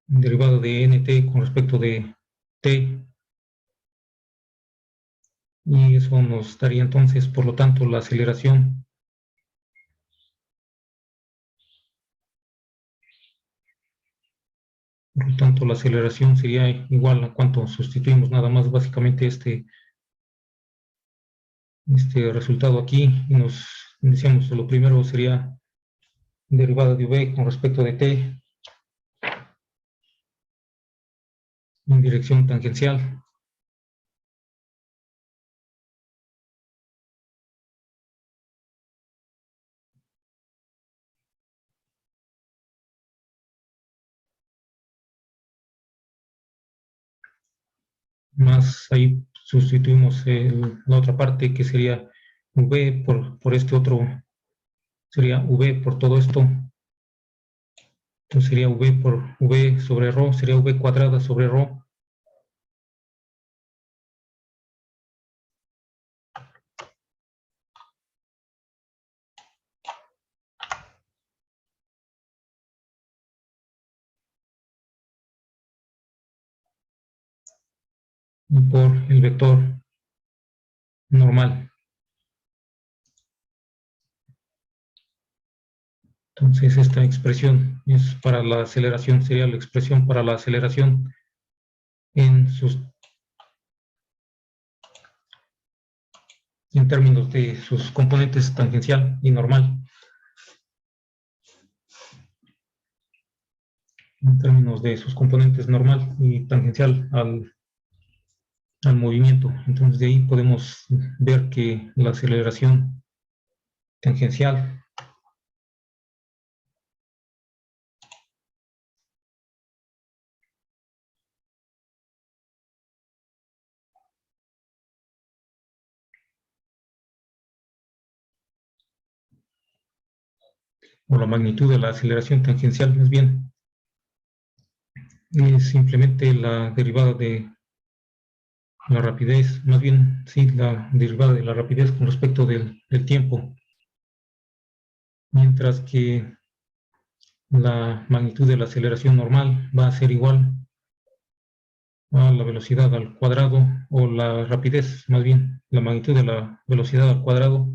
Derivada de nt con respecto de t. Y eso nos daría entonces, por lo tanto, la aceleración. Por lo tanto, la aceleración sería igual a cuánto sustituimos nada más básicamente este resultado aquí. Y nos decíamos, lo primero sería derivada de v con respecto de t en dirección tangencial. Más ahí sustituimos la otra parte que sería v por este otro, sería v por todo esto. Entonces sería v por v sobre ρ, sería v cuadrada sobre ρ. Por el vector normal. Entonces esta expresión es para la aceleración, sería la expresión para la aceleración en términos de sus componentes tangencial y normal. En términos de sus componentes normal y tangencial al movimiento. Entonces de ahí podemos ver que la aceleración tangencial. O la magnitud de la aceleración tangencial, más bien, es simplemente la derivada de la rapidez, más bien, sí, la derivada de la rapidez con respecto del tiempo, mientras que la magnitud de la aceleración normal va a ser igual a la velocidad al cuadrado, o la rapidez, más bien, la magnitud de la velocidad al cuadrado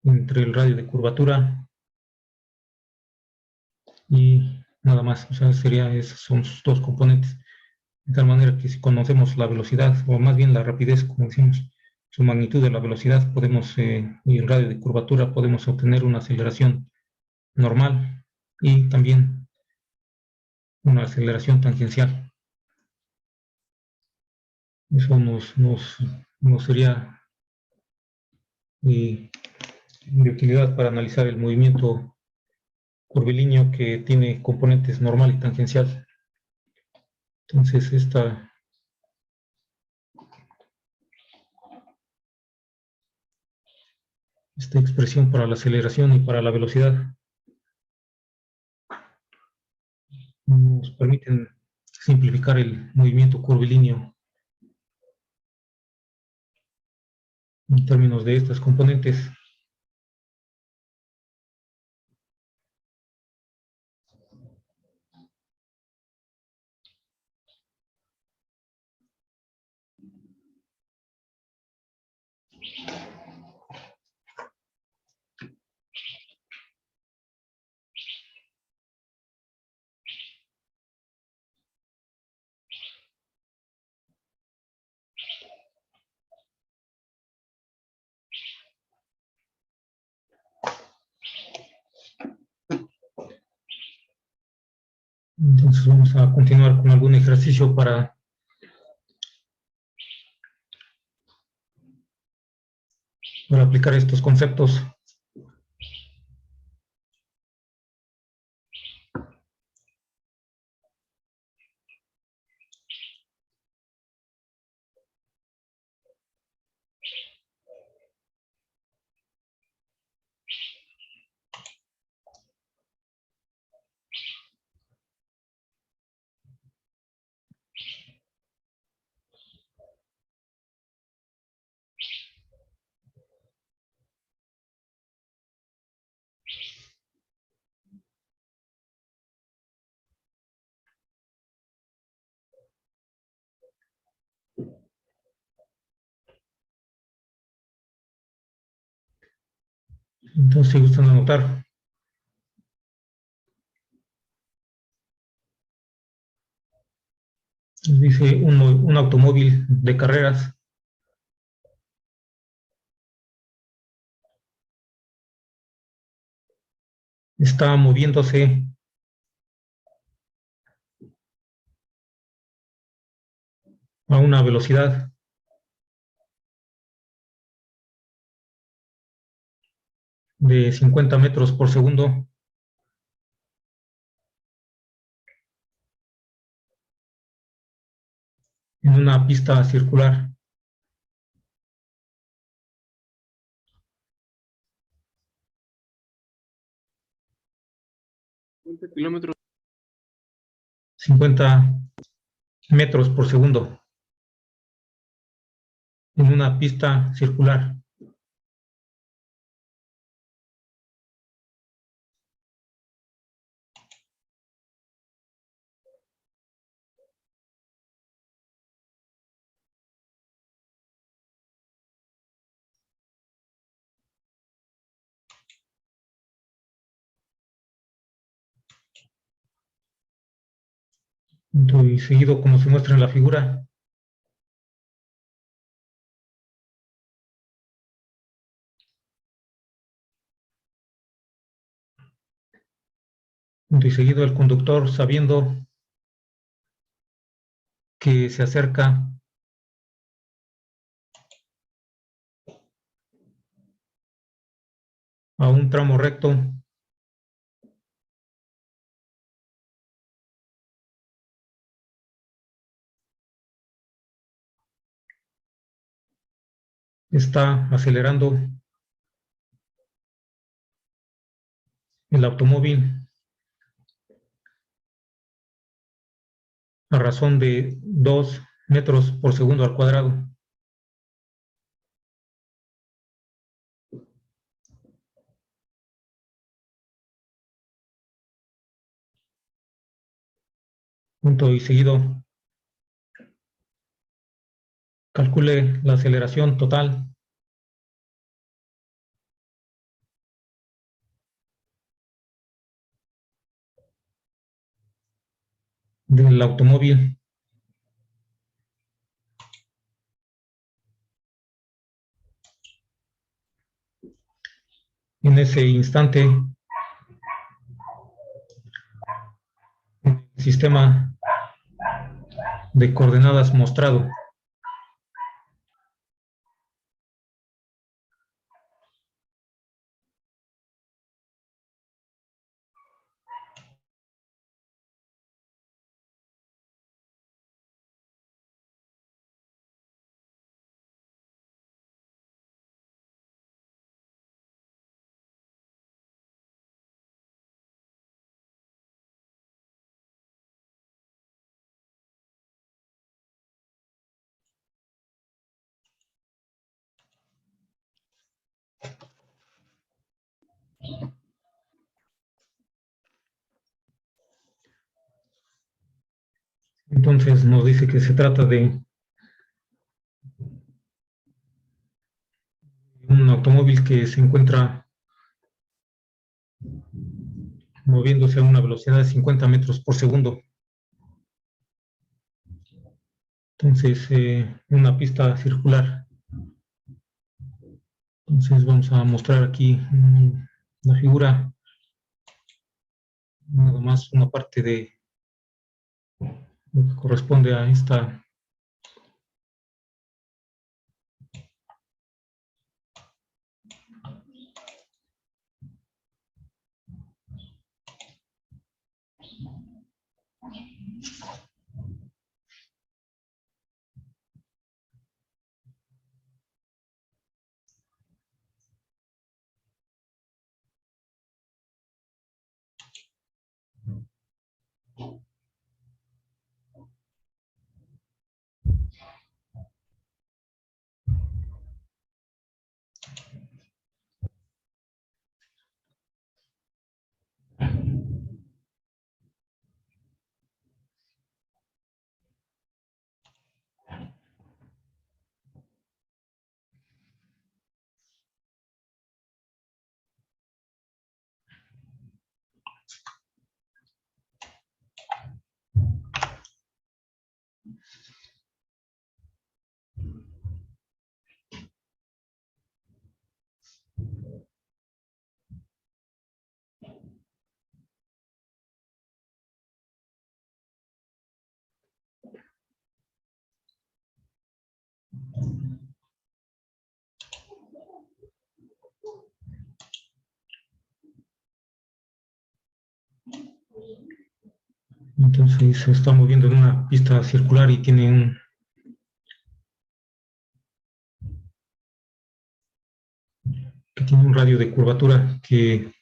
entre el radio de curvatura y nada más. O sea, esos son sus dos componentes. De tal manera que si conocemos la velocidad, o más bien la rapidez, como decimos, su magnitud de la velocidad, y el radio de curvatura, podemos obtener una aceleración normal y también una aceleración tangencial. Eso nos sería de utilidad para analizar el movimiento curvilíneo que tiene componentes normal y tangencial. Entonces, esta expresión para la aceleración y para la velocidad nos permiten simplificar el movimiento curvilíneo en términos de estas componentes. Entonces vamos a continuar con algún ejercicio para aplicar estos conceptos. Entonces, si gustan anotar, dice un automóvil de carreras está moviéndose a una velocidad de 50 metros por segundo en una pista circular. ¿Cuántos kilómetros? 50 metros por segundo en una pista circular. Y seguido, como se muestra en la figura, y seguido el conductor, sabiendo que se acerca a un tramo recto. Está acelerando el automóvil a razón de 2 metros por segundo al cuadrado. Punto y seguido. Calcule la aceleración total del automóvil. En ese instante, el sistema de coordenadas mostrado entonces nos dice que se trata de un automóvil que se encuentra moviéndose a una velocidad de 50 metros por segundo. Entonces, una pista circular. Entonces vamos a mostrar aquí la figura, nada más una parte de lo que corresponde a esta. Entonces se está moviendo en una pista circular y tiene un radio de curvatura que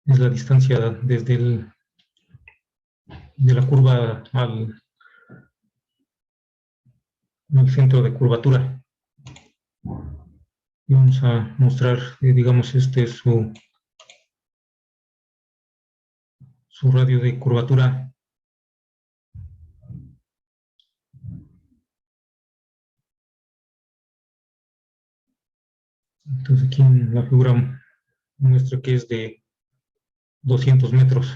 es la distancia desde de la curva al centro de curvatura. Y vamos a mostrar, digamos, este es su radio de curvatura. Entonces aquí en la figura muestra que es de 200 metros.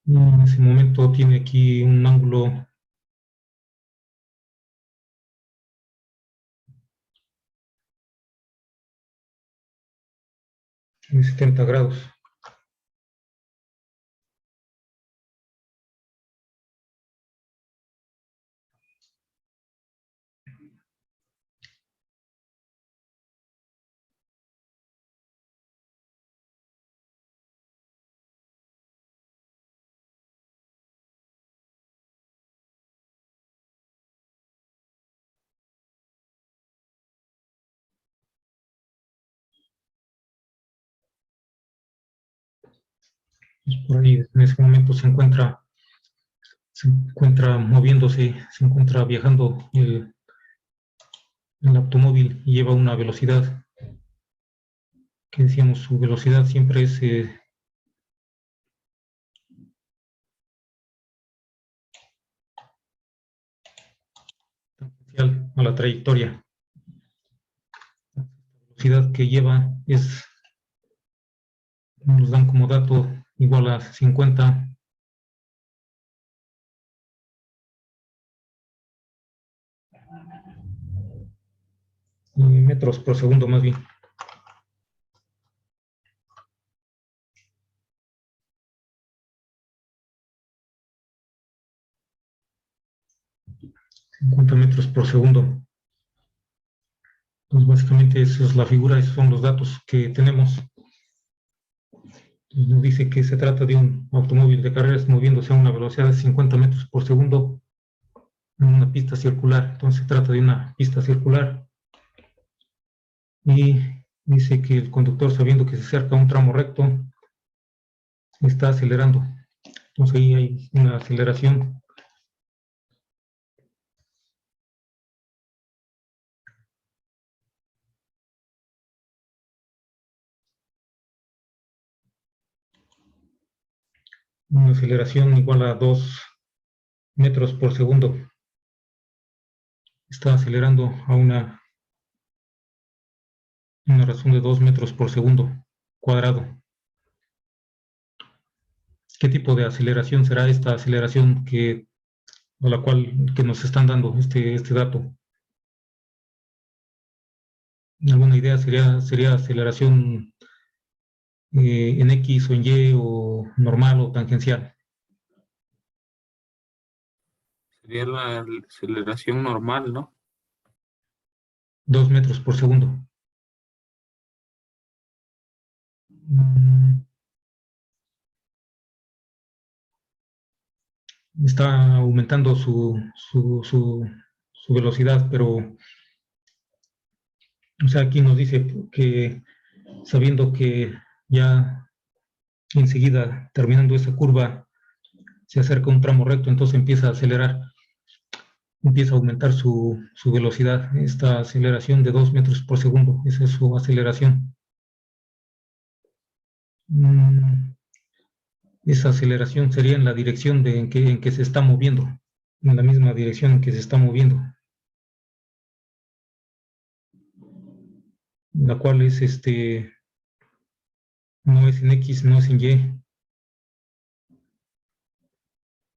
Y en ese momento tiene aquí un ángulo de 70 grados. Pues por ahí en ese momento se encuentra moviéndose, se encuentra viajando el automóvil y lleva una velocidad que decíamos, su velocidad siempre es tangencial a la trayectoria. La velocidad que lleva nos dan como dato igual a 50 metros por segundo más bien. Metros por segundo. Entonces, básicamente, esa es la figura, esos son los datos que tenemos. Nos dice que se trata de un automóvil de carreras moviéndose a una velocidad de 50 metros por segundo en una pista circular. Entonces, se trata de una pista circular. Y dice que el conductor, sabiendo que se acerca a un tramo recto, está acelerando. Entonces, ahí hay una aceleración. Una aceleración igual a 2 metros por segundo. Está acelerando a una razón de 2 metros por segundo cuadrado. ¿Qué tipo de aceleración será esta aceleración a la cual que nos están dando este dato? ¿Alguna idea? ¿Sería aceleración en X o en Y o normal o tangencial? Sería la aceleración normal, ¿no? 2 metros por segundo. Está aumentando su velocidad, pero, o sea, aquí nos dice que sabiendo que ya enseguida, terminando esa curva, se acerca un tramo recto, entonces empieza a acelerar, empieza a aumentar su velocidad, esta aceleración de 2 metros por segundo, esa es su aceleración. Esa aceleración sería en la dirección en que se está moviendo, en la misma dirección en que se está moviendo, la cual es no es en X, no es en Y,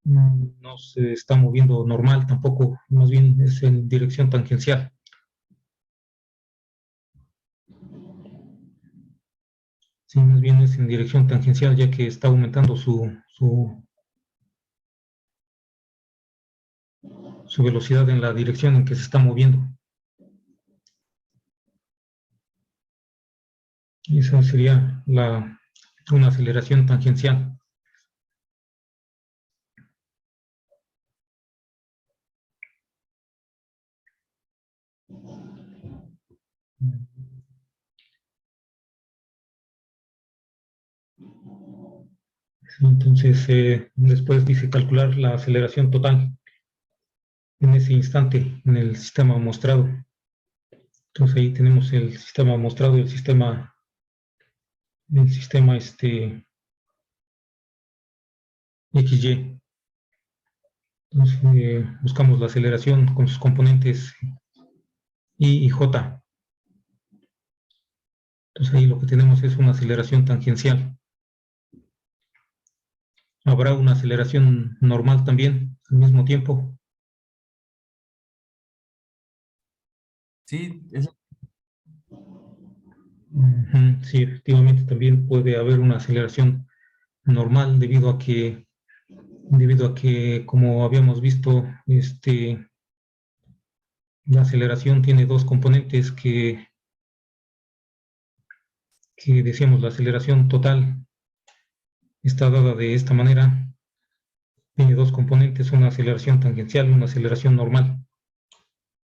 no se está moviendo normal tampoco, más bien es en dirección tangencial. Sí, más bien es en dirección tangencial, ya que está aumentando su velocidad en la dirección en que se está moviendo. Esa sería una aceleración tangencial. Entonces, después dice calcular la aceleración total en ese instante en el sistema mostrado. Entonces ahí tenemos el sistema mostrado y el sistema XY. Entonces buscamos la aceleración con sus componentes I y J. Entonces ahí lo que tenemos es una aceleración tangencial. Habrá una aceleración normal también al mismo tiempo. Sí, eso. Sí, efectivamente también puede haber una aceleración normal debido a que como habíamos visto, la aceleración tiene dos componentes que decíamos, la aceleración total está dada de esta manera. Tiene dos componentes, una aceleración tangencial y una aceleración normal.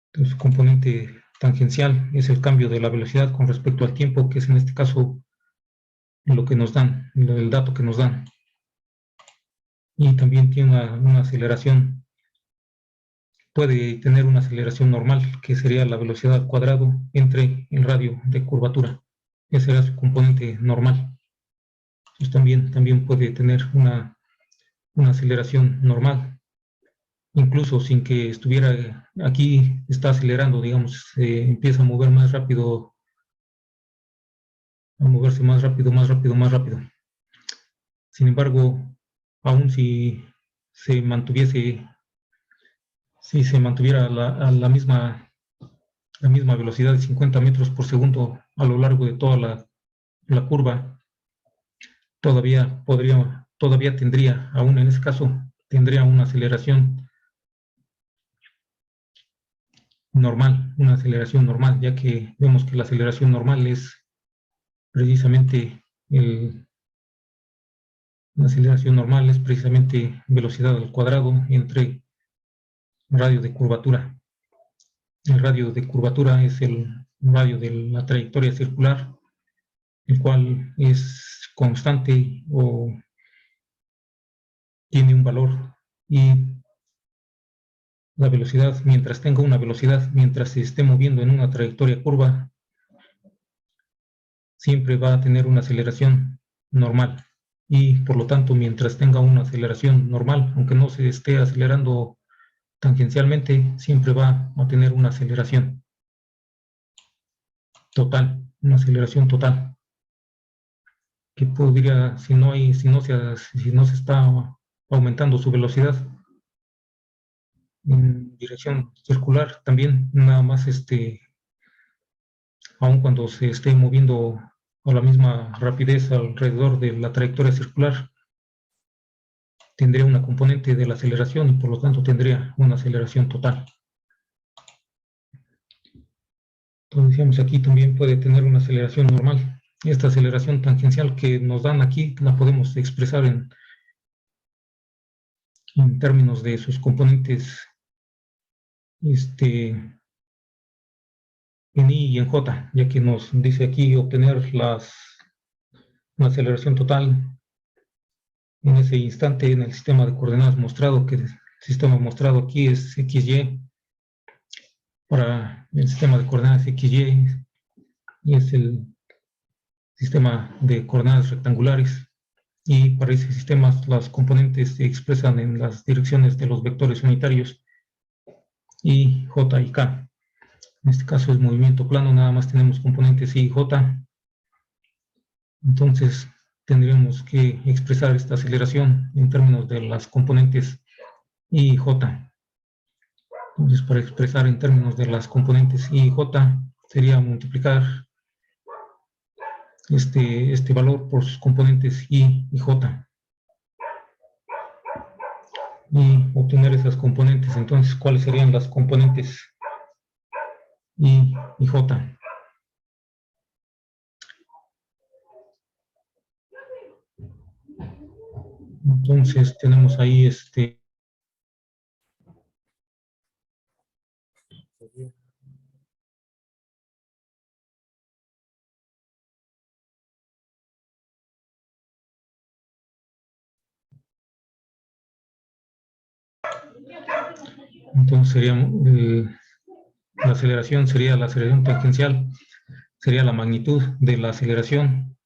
Entonces, el componente tangencial es el cambio de la velocidad con respecto al tiempo, que es en este caso lo que nos dan, el dato que nos dan. y también tiene una aceleración, puede tener una aceleración normal, que sería la velocidad al cuadrado entre el radio de curvatura. Ese será su componente normal. Entonces también puede tener una aceleración normal, incluso sin que estuviera aquí, está acelerando, digamos, se empieza a mover más rápido, a moverse más rápido, más rápido, más rápido. Sin embargo, aún si se mantuviera a la misma velocidad de 50 metros por segundo a lo largo de toda la curva, todavía tendría, aún en ese caso, tendría una aceleración normal, ya que vemos que la aceleración normal es precisamente velocidad al cuadrado entre radio de curvatura. El radio de curvatura es el radio de la trayectoria circular, el cual es constante o tiene un valor, y la velocidad, mientras tenga una velocidad, mientras se esté moviendo en una trayectoria curva, siempre va a tener una aceleración normal. Y por lo tanto, mientras tenga una aceleración normal, aunque no se esté acelerando tangencialmente, siempre va a tener una aceleración total, que podría, si no se está aumentando su velocidad en dirección circular, también nada más aun cuando se esté moviendo a la misma rapidez alrededor de la trayectoria circular, tendría una componente de la aceleración y por lo tanto tendría una aceleración total. Entonces, decíamos, aquí también puede tener una aceleración normal. Esta aceleración tangencial que nos dan aquí la podemos expresar en términos de sus componentes en I y en J, ya que nos dice aquí obtener una aceleración total en ese instante en el sistema de coordenadas mostrado, que el sistema mostrado aquí es XY. Para el sistema de coordenadas XY, y es el sistema de coordenadas rectangulares, y para ese sistema las componentes se expresan en las direcciones de los vectores unitarios I, J y K. En este caso es movimiento plano, nada más tenemos componentes I y J. Entonces tendríamos que expresar esta aceleración en términos de las componentes I y J. Entonces, para expresar en términos de las componentes I y J, sería multiplicar este valor por sus componentes I y J y obtener esas componentes. Entonces, ¿cuáles serían las componentes I y J? Entonces, tenemos ahí entonces sería la aceleración sería la aceleración tangencial, sería la magnitud de la aceleración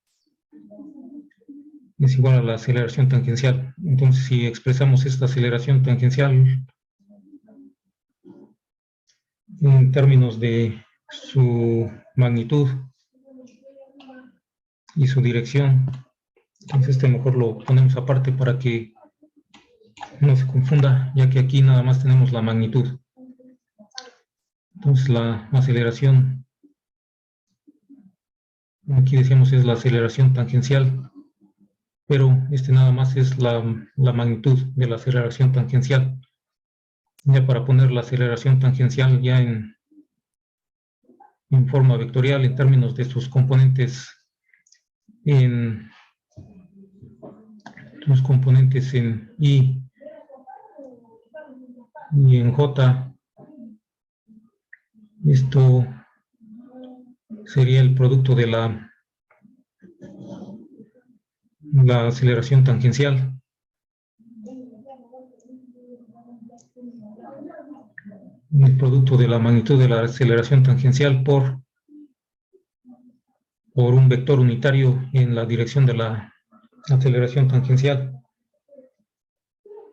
es igual a la aceleración tangencial. Entonces, si expresamos esta aceleración tangencial en términos de su magnitud y su dirección, entonces mejor lo ponemos aparte para que no se confunda, ya que aquí nada más tenemos la magnitud. Entonces la aceleración, aquí decíamos es la aceleración tangencial, pero nada más es la magnitud de la aceleración tangencial. Ya para poner la aceleración tangencial ya en forma vectorial en términos de sus componentes en I y en J, esto sería el producto de la aceleración tangencial el producto de la magnitud de la aceleración tangencial por un vector unitario en la dirección de la aceleración tangencial.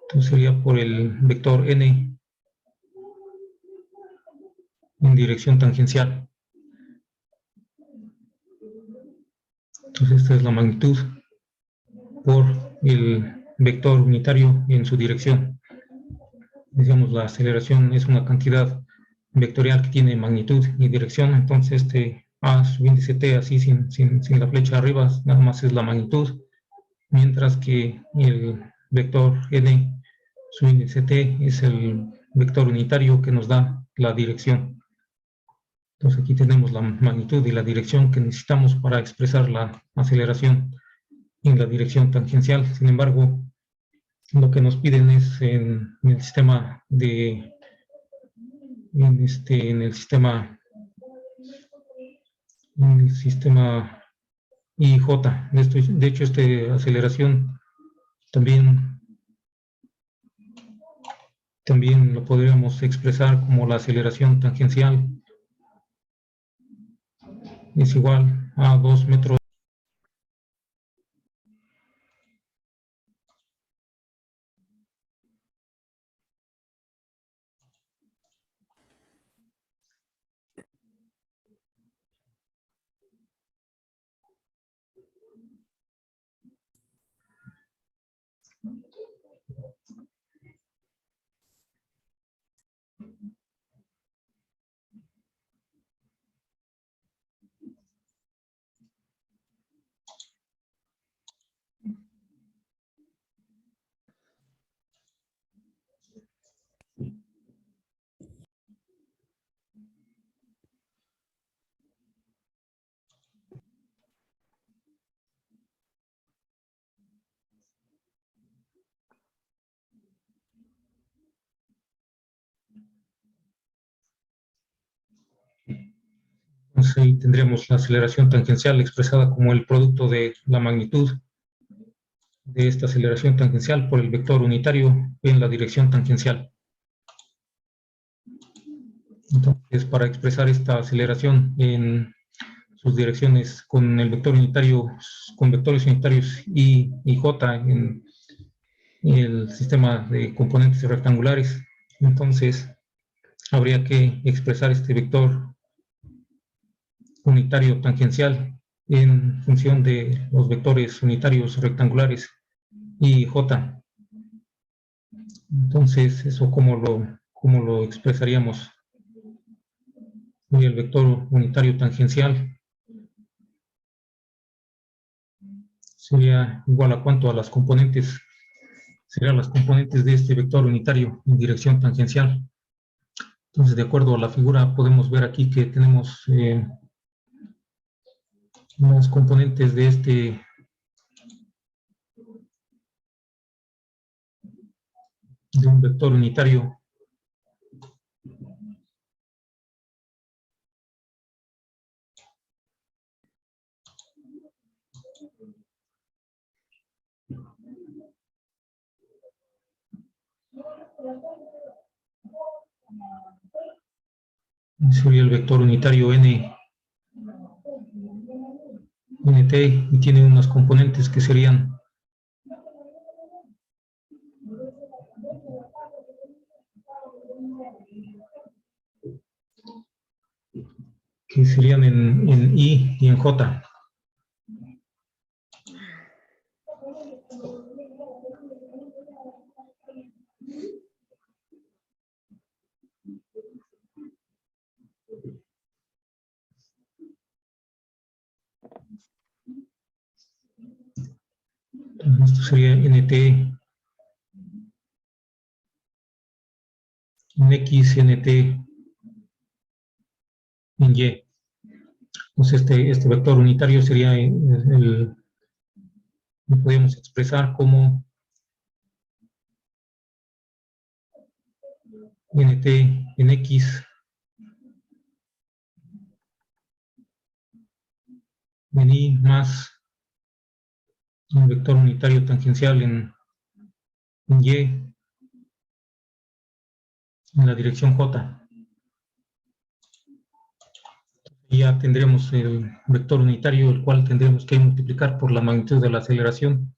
Entonces sería por el vector n en dirección tangencial. Entonces esta es la magnitud por el vector unitario en su dirección. Digamos, la aceleración es una cantidad vectorial que tiene magnitud y dirección, entonces A su índice t así sin la flecha arriba, nada más es la magnitud, mientras que el vector n, su índice t, es el vector unitario que nos da la dirección. Entonces aquí tenemos la magnitud y la dirección que necesitamos para expresar la aceleración en la dirección tangencial. Sin embargo, lo que nos piden es en el sistema IJ. De hecho, esta aceleración también lo podríamos expresar como la aceleración tangencial es igual a 2 metros. Entonces ahí tendremos la aceleración tangencial expresada como el producto de la magnitud de esta aceleración tangencial por el vector unitario en la dirección tangencial. Entonces, para expresar esta aceleración en sus direcciones con el vector unitario, con vectores unitarios I y J en el sistema de componentes rectangulares, entonces habría que expresar este vector unitario tangencial en función de los vectores unitarios rectangulares I y J. Entonces, ¿eso cómo lo expresaríamos? Y el vector unitario tangencial sería igual a cuánto a las componentes, serían las componentes de este vector unitario en dirección tangencial. Entonces, de acuerdo a la figura, podemos ver aquí que tenemos las componentes de un vector unitario sería el vector unitario nt, y tiene unas componentes que serían en I y en J. Entonces, esto sería nt en X, nt en Y. Entonces, este vector unitario sería lo podemos expresar como nt en X en Y más un vector unitario tangencial en Y en la dirección J. Ya tendremos el vector unitario, el cual tendremos que multiplicar por la magnitud de la aceleración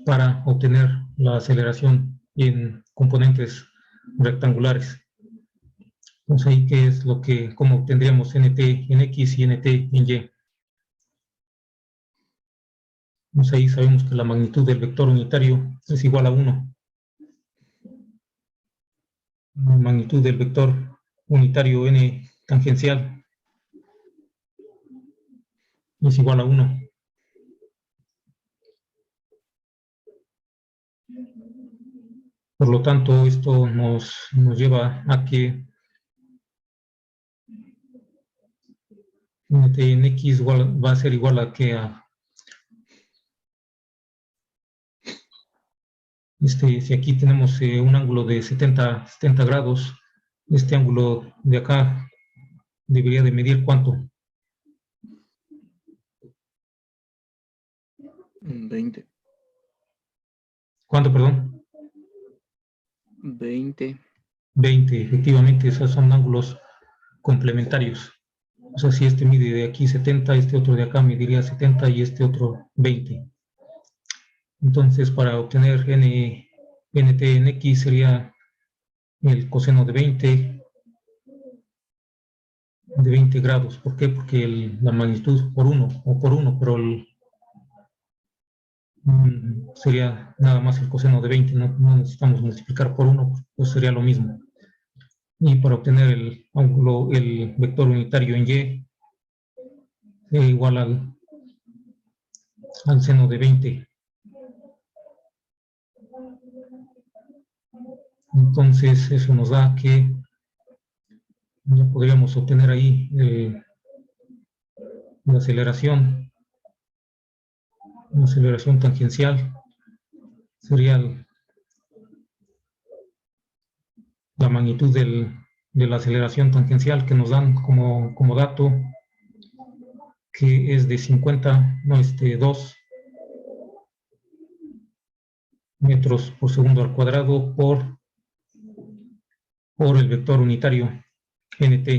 para obtener la aceleración en componentes rectangulares. Entonces ahí qué es lo que, cómo obtendríamos nt en x y nt en y. Entonces ahí sabemos que la magnitud del vector unitario es igual a 1. La magnitud del vector unitario n tangencial es igual a 1. Por lo tanto, esto nos lleva a que nt en x va a ser igual a que a si aquí tenemos un ángulo de 70 grados, este ángulo de acá debería de medir ¿cuánto? 20. ¿Cuánto, perdón? 20. 20, efectivamente, esos son ángulos complementarios. O sea, si este mide de aquí 70, este otro de acá mediría 70 y este otro 20. Entonces, para obtener nt en x sería el coseno de 20 grados. ¿Por qué? Porque la magnitud por 1, pero sería nada más el coseno de 20, no necesitamos multiplicar por 1, pues sería lo mismo. Y para obtener el ángulo, el vector unitario en y, es igual al seno de 20. Entonces eso nos da que ya podríamos obtener ahí la aceleración tangencial sería la magnitud de la aceleración tangencial que nos dan como dato, que es de 2 metros por segundo al cuadrado por el vector unitario nt.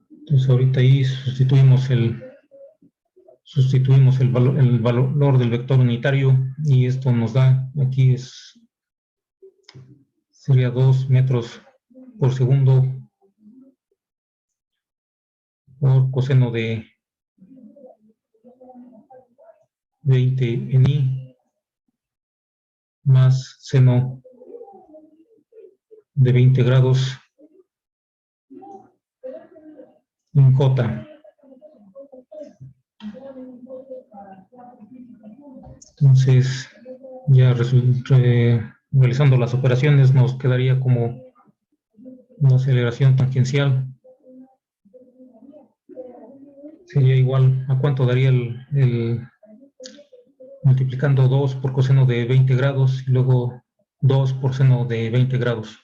Entonces ahorita ahí sustituimos el valor del vector unitario y esto nos da, aquí sería 2 metros por segundo por coseno de 20 en i más seno de 20 grados en j. Entonces, ya realizando las operaciones nos quedaría como una aceleración tangencial. Sería igual a cuánto daría multiplicando 2 por coseno de 20 grados y luego 2 por seno de 20 grados.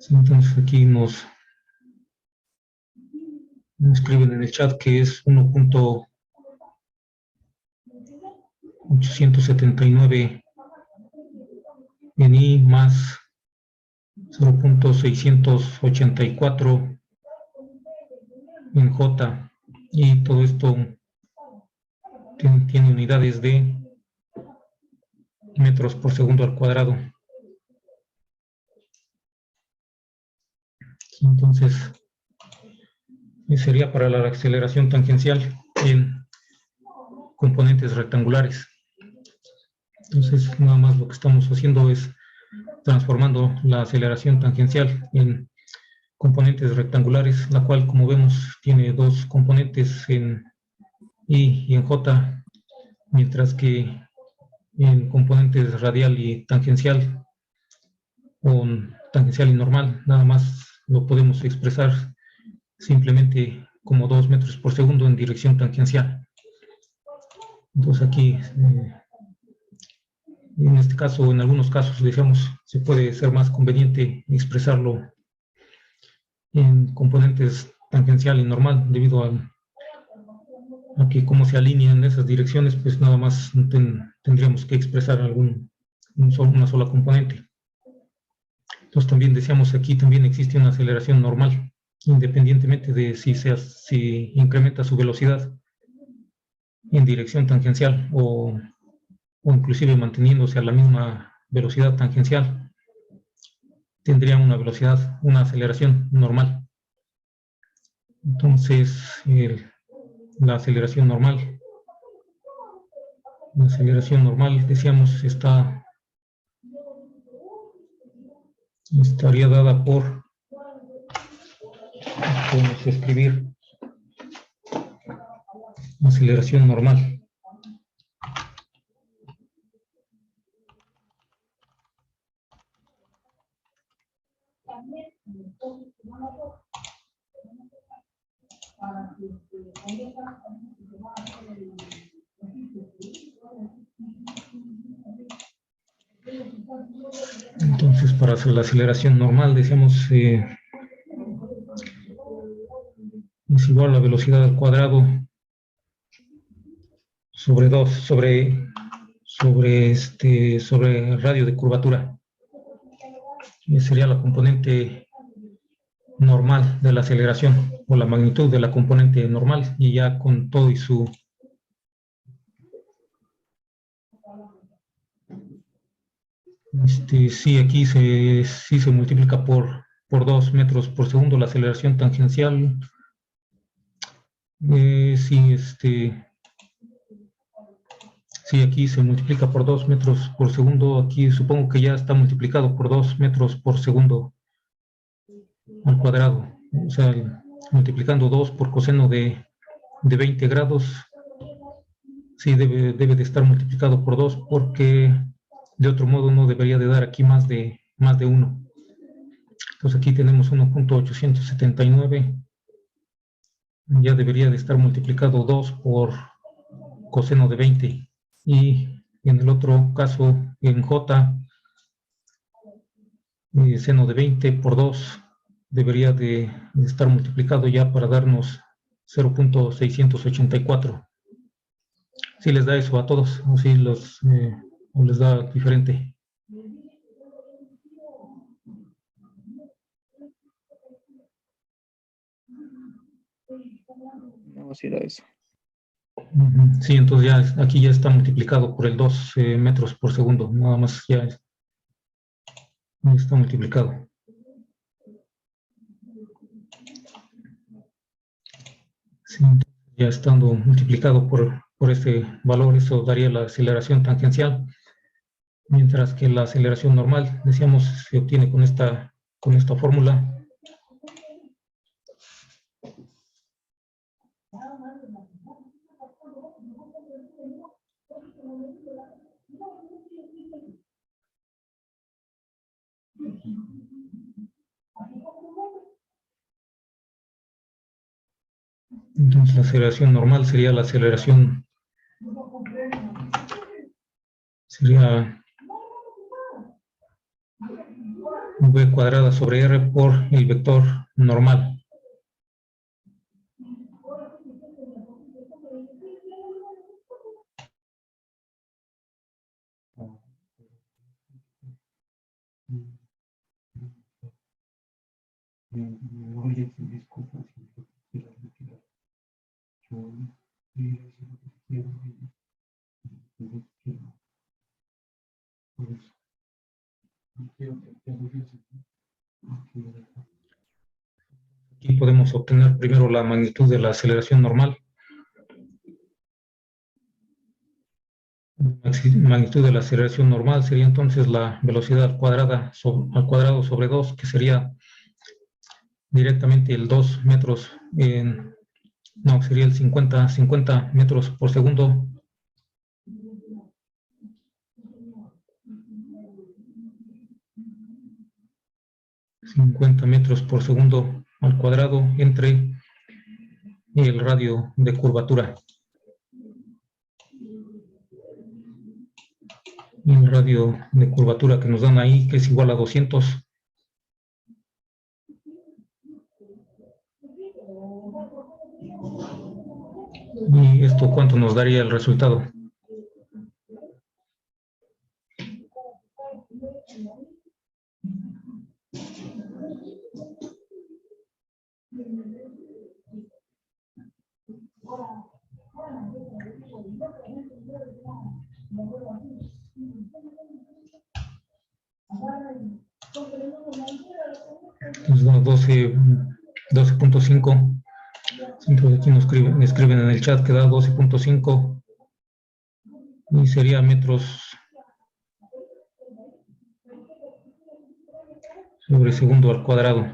Entonces aquí nos escriben en el chat que es 1.879 en i más 0.684 en j, y todo esto tiene unidades de metros por segundo al cuadrado. Entonces, sería para la aceleración tangencial en componentes rectangulares. Entonces, nada más lo que estamos haciendo es transformando la aceleración tangencial en componentes rectangulares, la cual, como vemos, tiene dos componentes en I y en J, mientras que en componentes radial y tangencial, o tangencial y normal, nada más lo podemos expresar simplemente como 2 metros por segundo en dirección tangencial. Entonces aquí, en este caso, en algunos casos, decíamos, se puede ser más conveniente expresarlo en componentes tangencial y normal, debido a que como se alinean esas direcciones, pues nada más tendríamos que expresar una sola componente. Entonces también decíamos, aquí también existe una aceleración normal, independientemente de si incrementa su velocidad en dirección tangencial o inclusive manteniéndose a la misma velocidad tangencial, tendría una aceleración normal. Entonces, la aceleración normal, decíamos, estaría dada por, podemos escribir, aceleración normal. Entonces, para hacer la aceleración normal, decíamos, es igual a la velocidad al cuadrado sobre 2, sobre el radio de curvatura. Y sería la componente normal de la aceleración, o la magnitud de la componente normal, y ya con todo y su... sí, aquí sí se multiplica por 2 metros por segundo la aceleración tangencial. Sí, aquí se multiplica por 2 metros por segundo. Aquí supongo que ya está multiplicado por 2 metros por segundo al cuadrado. O sea, multiplicando 2 por coseno de 20 grados, sí debe de estar multiplicado por 2, porque de otro modo no debería de dar aquí más de 1. Entonces aquí tenemos 1.879. Ya debería de estar multiplicado 2 por coseno de 20. Y en el otro caso, en J, seno de 20 por 2 debería de estar multiplicado ya para darnos 0.684. Si les da eso a todos, o si o les da diferente. No, sí da eso. Sí, entonces ya aquí ya está multiplicado por el 2 metros por segundo, nada más ya está multiplicado. Sí, ya estando multiplicado por este valor, eso daría la aceleración tangencial, mientras que la aceleración normal, decíamos, se obtiene con esta fórmula. Entonces la aceleración normal sería v cuadrada sobre r por el vector normal. Aquí podemos obtener primero la magnitud de la aceleración normal. La magnitud de la aceleración normal sería entonces la velocidad al cuadrado sobre 2, que sería directamente el 2 metros, sería el 50 metros por segundo. 50 metros por segundo al cuadrado entre el radio de curvatura. Y el radio de curvatura que nos dan ahí, que es igual a 200. ¿Y esto cuánto nos daría el resultado? Nos da 12.5. Siempre aquí nos escriben en el chat que da 12.5 y sería metros sobre segundo al cuadrado.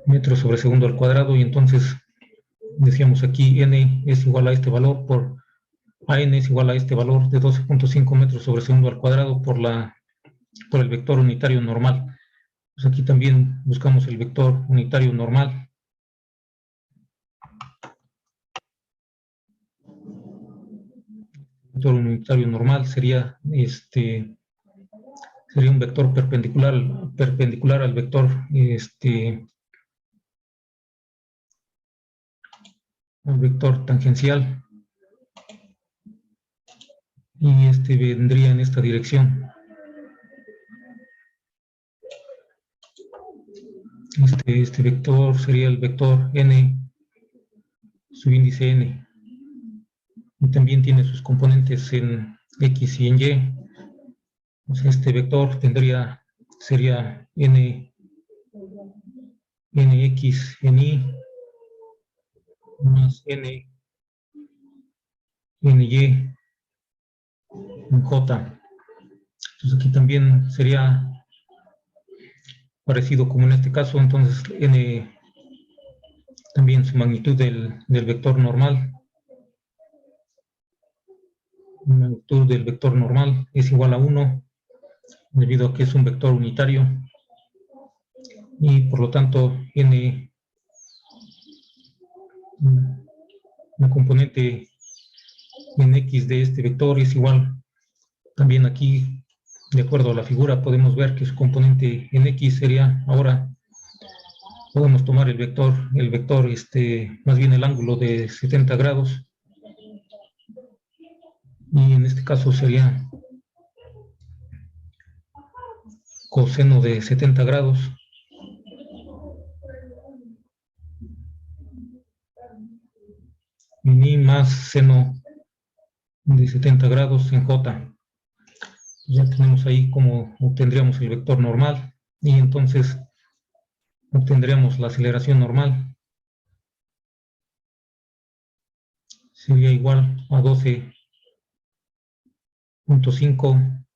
Metros sobre segundo al cuadrado, y entonces decíamos aquí n es igual a este valor por AN es igual a este valor de 12.5 metros sobre segundo al cuadrado por el vector unitario normal. Pues aquí también buscamos el vector unitario normal. El vector unitario normal sería un vector perpendicular al vector tangencial, y vendría en esta dirección. Este vector sería el vector n, subíndice n, y también tiene sus componentes en x y en y. Pues este vector sería nx en y más ny en j. Entonces aquí también sería parecido como en este caso. Entonces n también su magnitud del vector normal. La magnitud del vector normal es igual a 1, debido a que es un vector unitario, y por lo tanto n, la componente en x de este vector es igual. También aquí, de acuerdo a la figura, podemos ver que su componente en x sería, ahora podemos tomar el vector, más bien el ángulo de 70 grados, y en este caso sería coseno de 70 grados en y más seno de 70 grados en j. Ya tenemos ahí cómo obtendríamos el vector normal, y entonces obtendríamos la aceleración normal. Sería igual a 12.5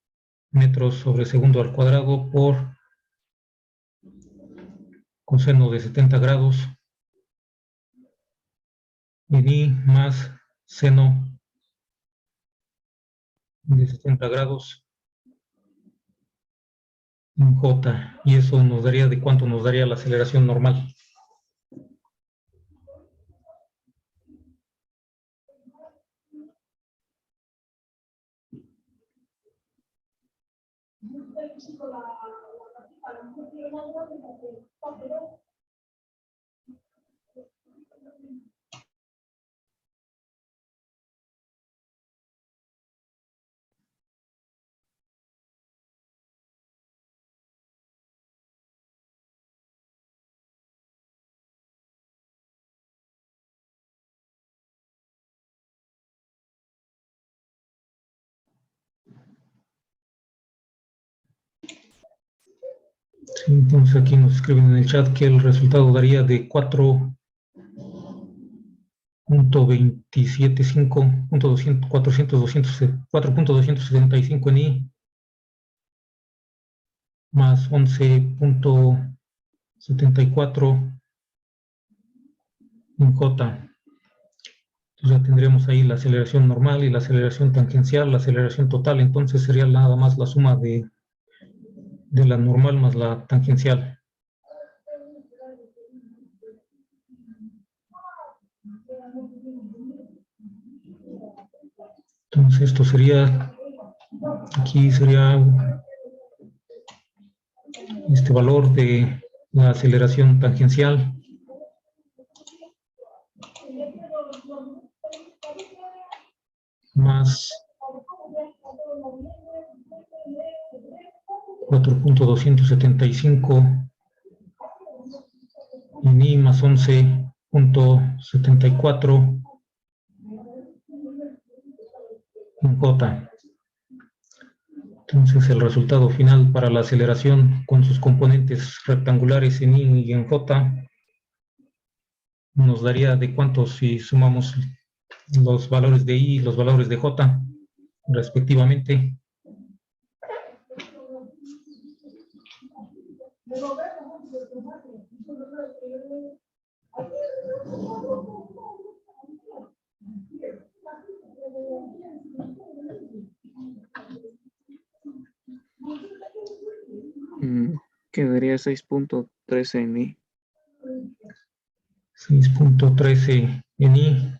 metros sobre segundo al cuadrado por coseno de 70 grados en y más seno de 70 grados en j, y eso nos daría de cuánto nos daría la aceleración normal. Sí, entonces aquí nos escriben en el chat que el resultado daría de 4.275 en y más 11.74 en j. Entonces ya tendríamos ahí la aceleración normal y la aceleración tangencial, la aceleración total. Entonces sería nada más la suma de la normal más la tangencial. Entonces esto sería, aquí sería este valor de la aceleración tangencial más 4.275 en I más 11.74 en J. Entonces el resultado final para la aceleración con sus componentes rectangulares en I y en J nos daría de cuánto si sumamos los valores de I y los valores de J respectivamente. Quedaría 6.13 en I. 6.13 en I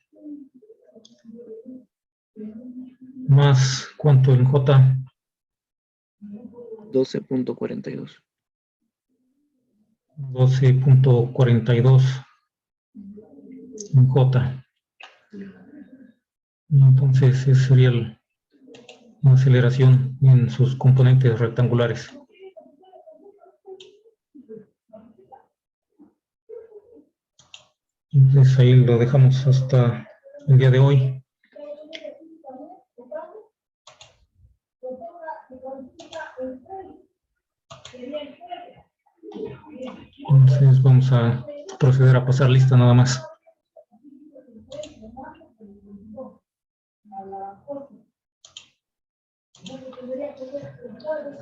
más cuánto en J, 12.42. 12.42 en J. Entonces esa sería la aceleración en sus componentes rectangulares. Entonces ahí lo dejamos hasta el día de hoy. Entonces vamos a proceder a pasar lista nada más.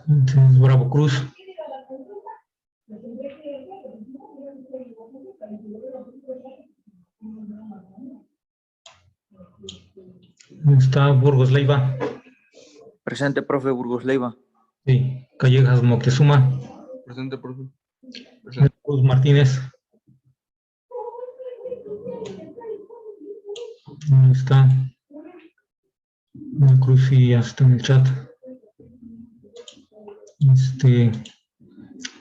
Entonces, Bravo Cruz. Está Burgos Leiva. Presente, profe. Burgos Leiva. Sí. Callejas Moctezuma. Presente, profe. Cruz Martínez. ¿Dónde está? Cruz sí ya está en el chat.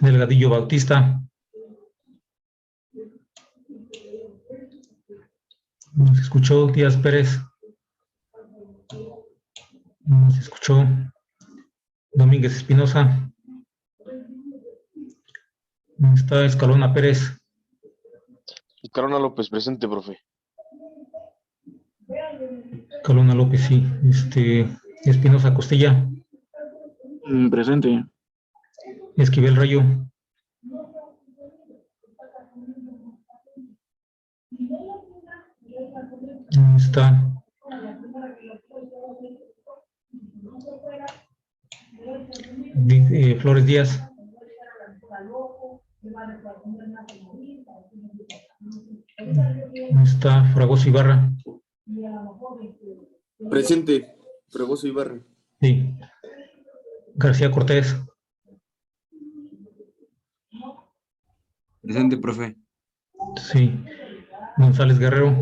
Delgadillo Bautista. Nos escuchó Díaz Pérez. Nos escuchó Domínguez Espinosa. Está Escalona Pérez. Carona López, presente, profe. Escalona López, sí. Espinosa Costilla. Presente. Esquivel Rayo. Está Flores Díaz. Está Fragoso Ibarra. Presente, Fragoso Ibarra. Sí. García Cortés. Presente, profe. Sí. González Guerrero.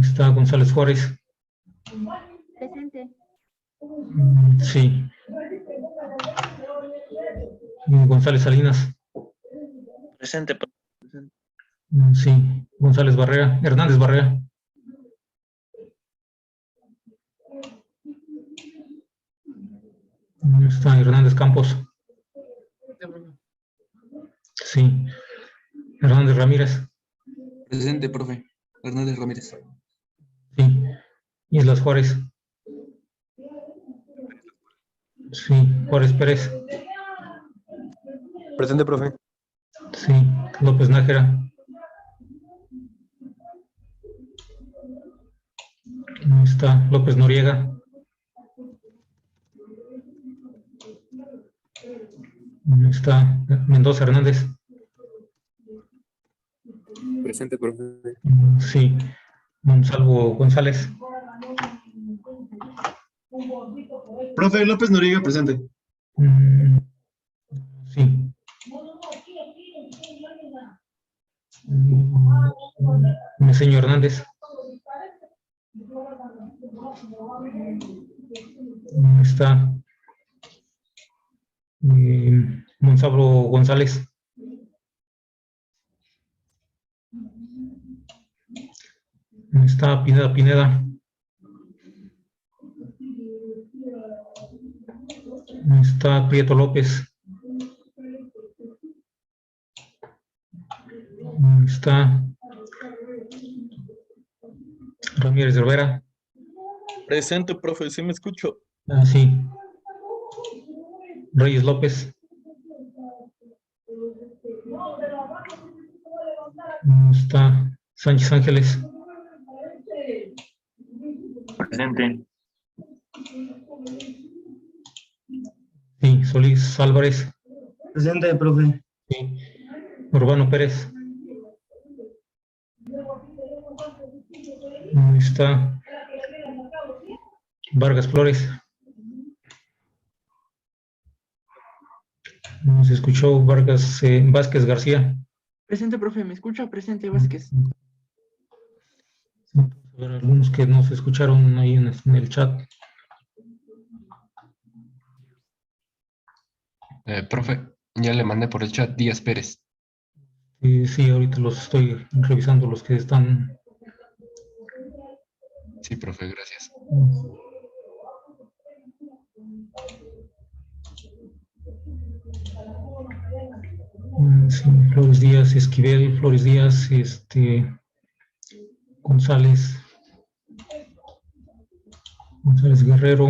Está González Juárez. Presente. Sí. González Salinas. Presente. Sí. González Barrera. Hernández Barrera. Está Hernández Campos. Sí. Hernández Ramírez. Presente, profe. Hernández Ramírez. Sí. Islas Juárez. Sí. Juárez Pérez. Presente, profe. Sí. López Nájera. Está López Noriega. Está Mendoza Hernández. Presente, profe. Sí. Monsalvo González. Profe López Noriega, presente. Sí. Meseño Hernández. No está. Monsalvo González. No está. Pineda. No está. Prieto López. No está. Ramírez de Rivera. Presente, profe, sí me escucho. Ah, sí. Reyes López. No está. Sánchez Ángeles. Presente. Sí. Solís Álvarez. Presente, profe. Sí. Urbano Pérez. No está. Vargas Flores. No se escuchó. Vázquez García. Presente, profe, ¿me escucha? Presente, Vázquez. A ver, algunos que no se escucharon ahí en el chat. Profe, ya le mandé por el chat Díaz Pérez. Sí, ahorita los estoy revisando, los que están. Sí, profe, gracias. Sí, Flores Díaz, Esquivel, Flores Díaz, González Guerrero,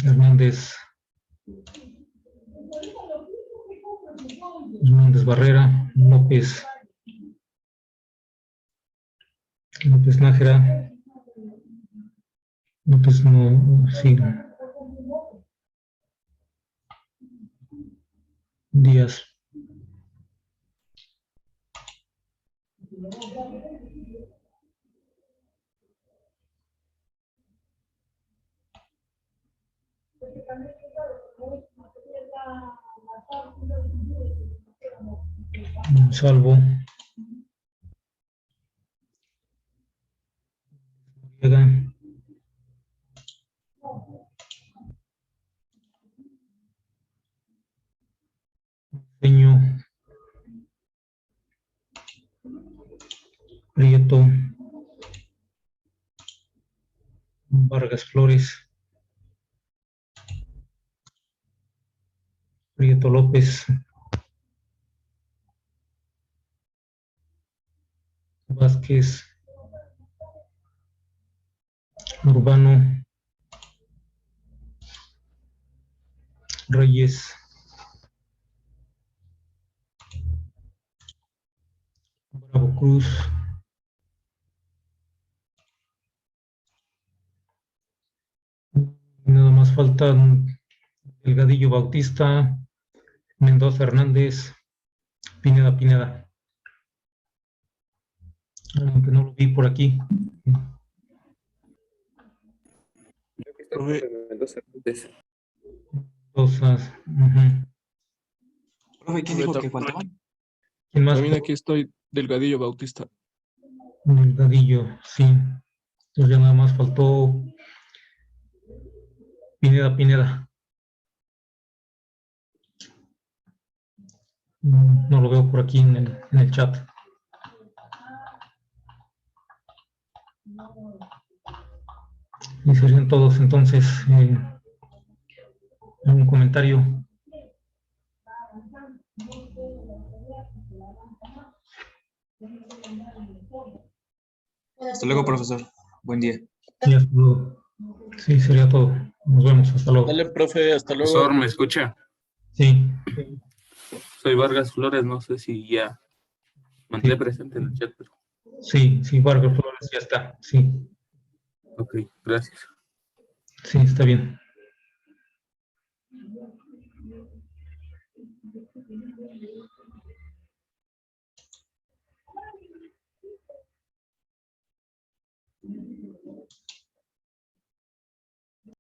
Hernández Barrera, López Nájera, López no, sí, Díaz. Salvo. Peño. Prieto. Vargas Flores. Prieto López. Vázquez. Urbano. Reyes. Bravo Cruz. Nada más faltan Delgadillo Bautista, Mendoza Hernández, Pineda. Aunque no lo vi por aquí. Profe. Mendoza. Profe, ¿quién dijo que faltaban? ¿Quién más? También aquí estoy, Delgadillo Bautista. Delgadillo, sí. Entonces ya nada más faltó Pineda. No lo veo por aquí en el chat. Y serían todos entonces. ¿Algún comentario? Hasta luego, profesor. Buen día. Sí, hasta luego. Sí, sería todo. Nos vemos. Hasta luego. Dale, profe, hasta luego. Profesor, ¿me escucha? Sí. Soy Vargas Flores, no sé si ya mandé presente en el chat, pero... Sí, Vargas Flores ya está. Sí. Ok, gracias. Sí, está bien.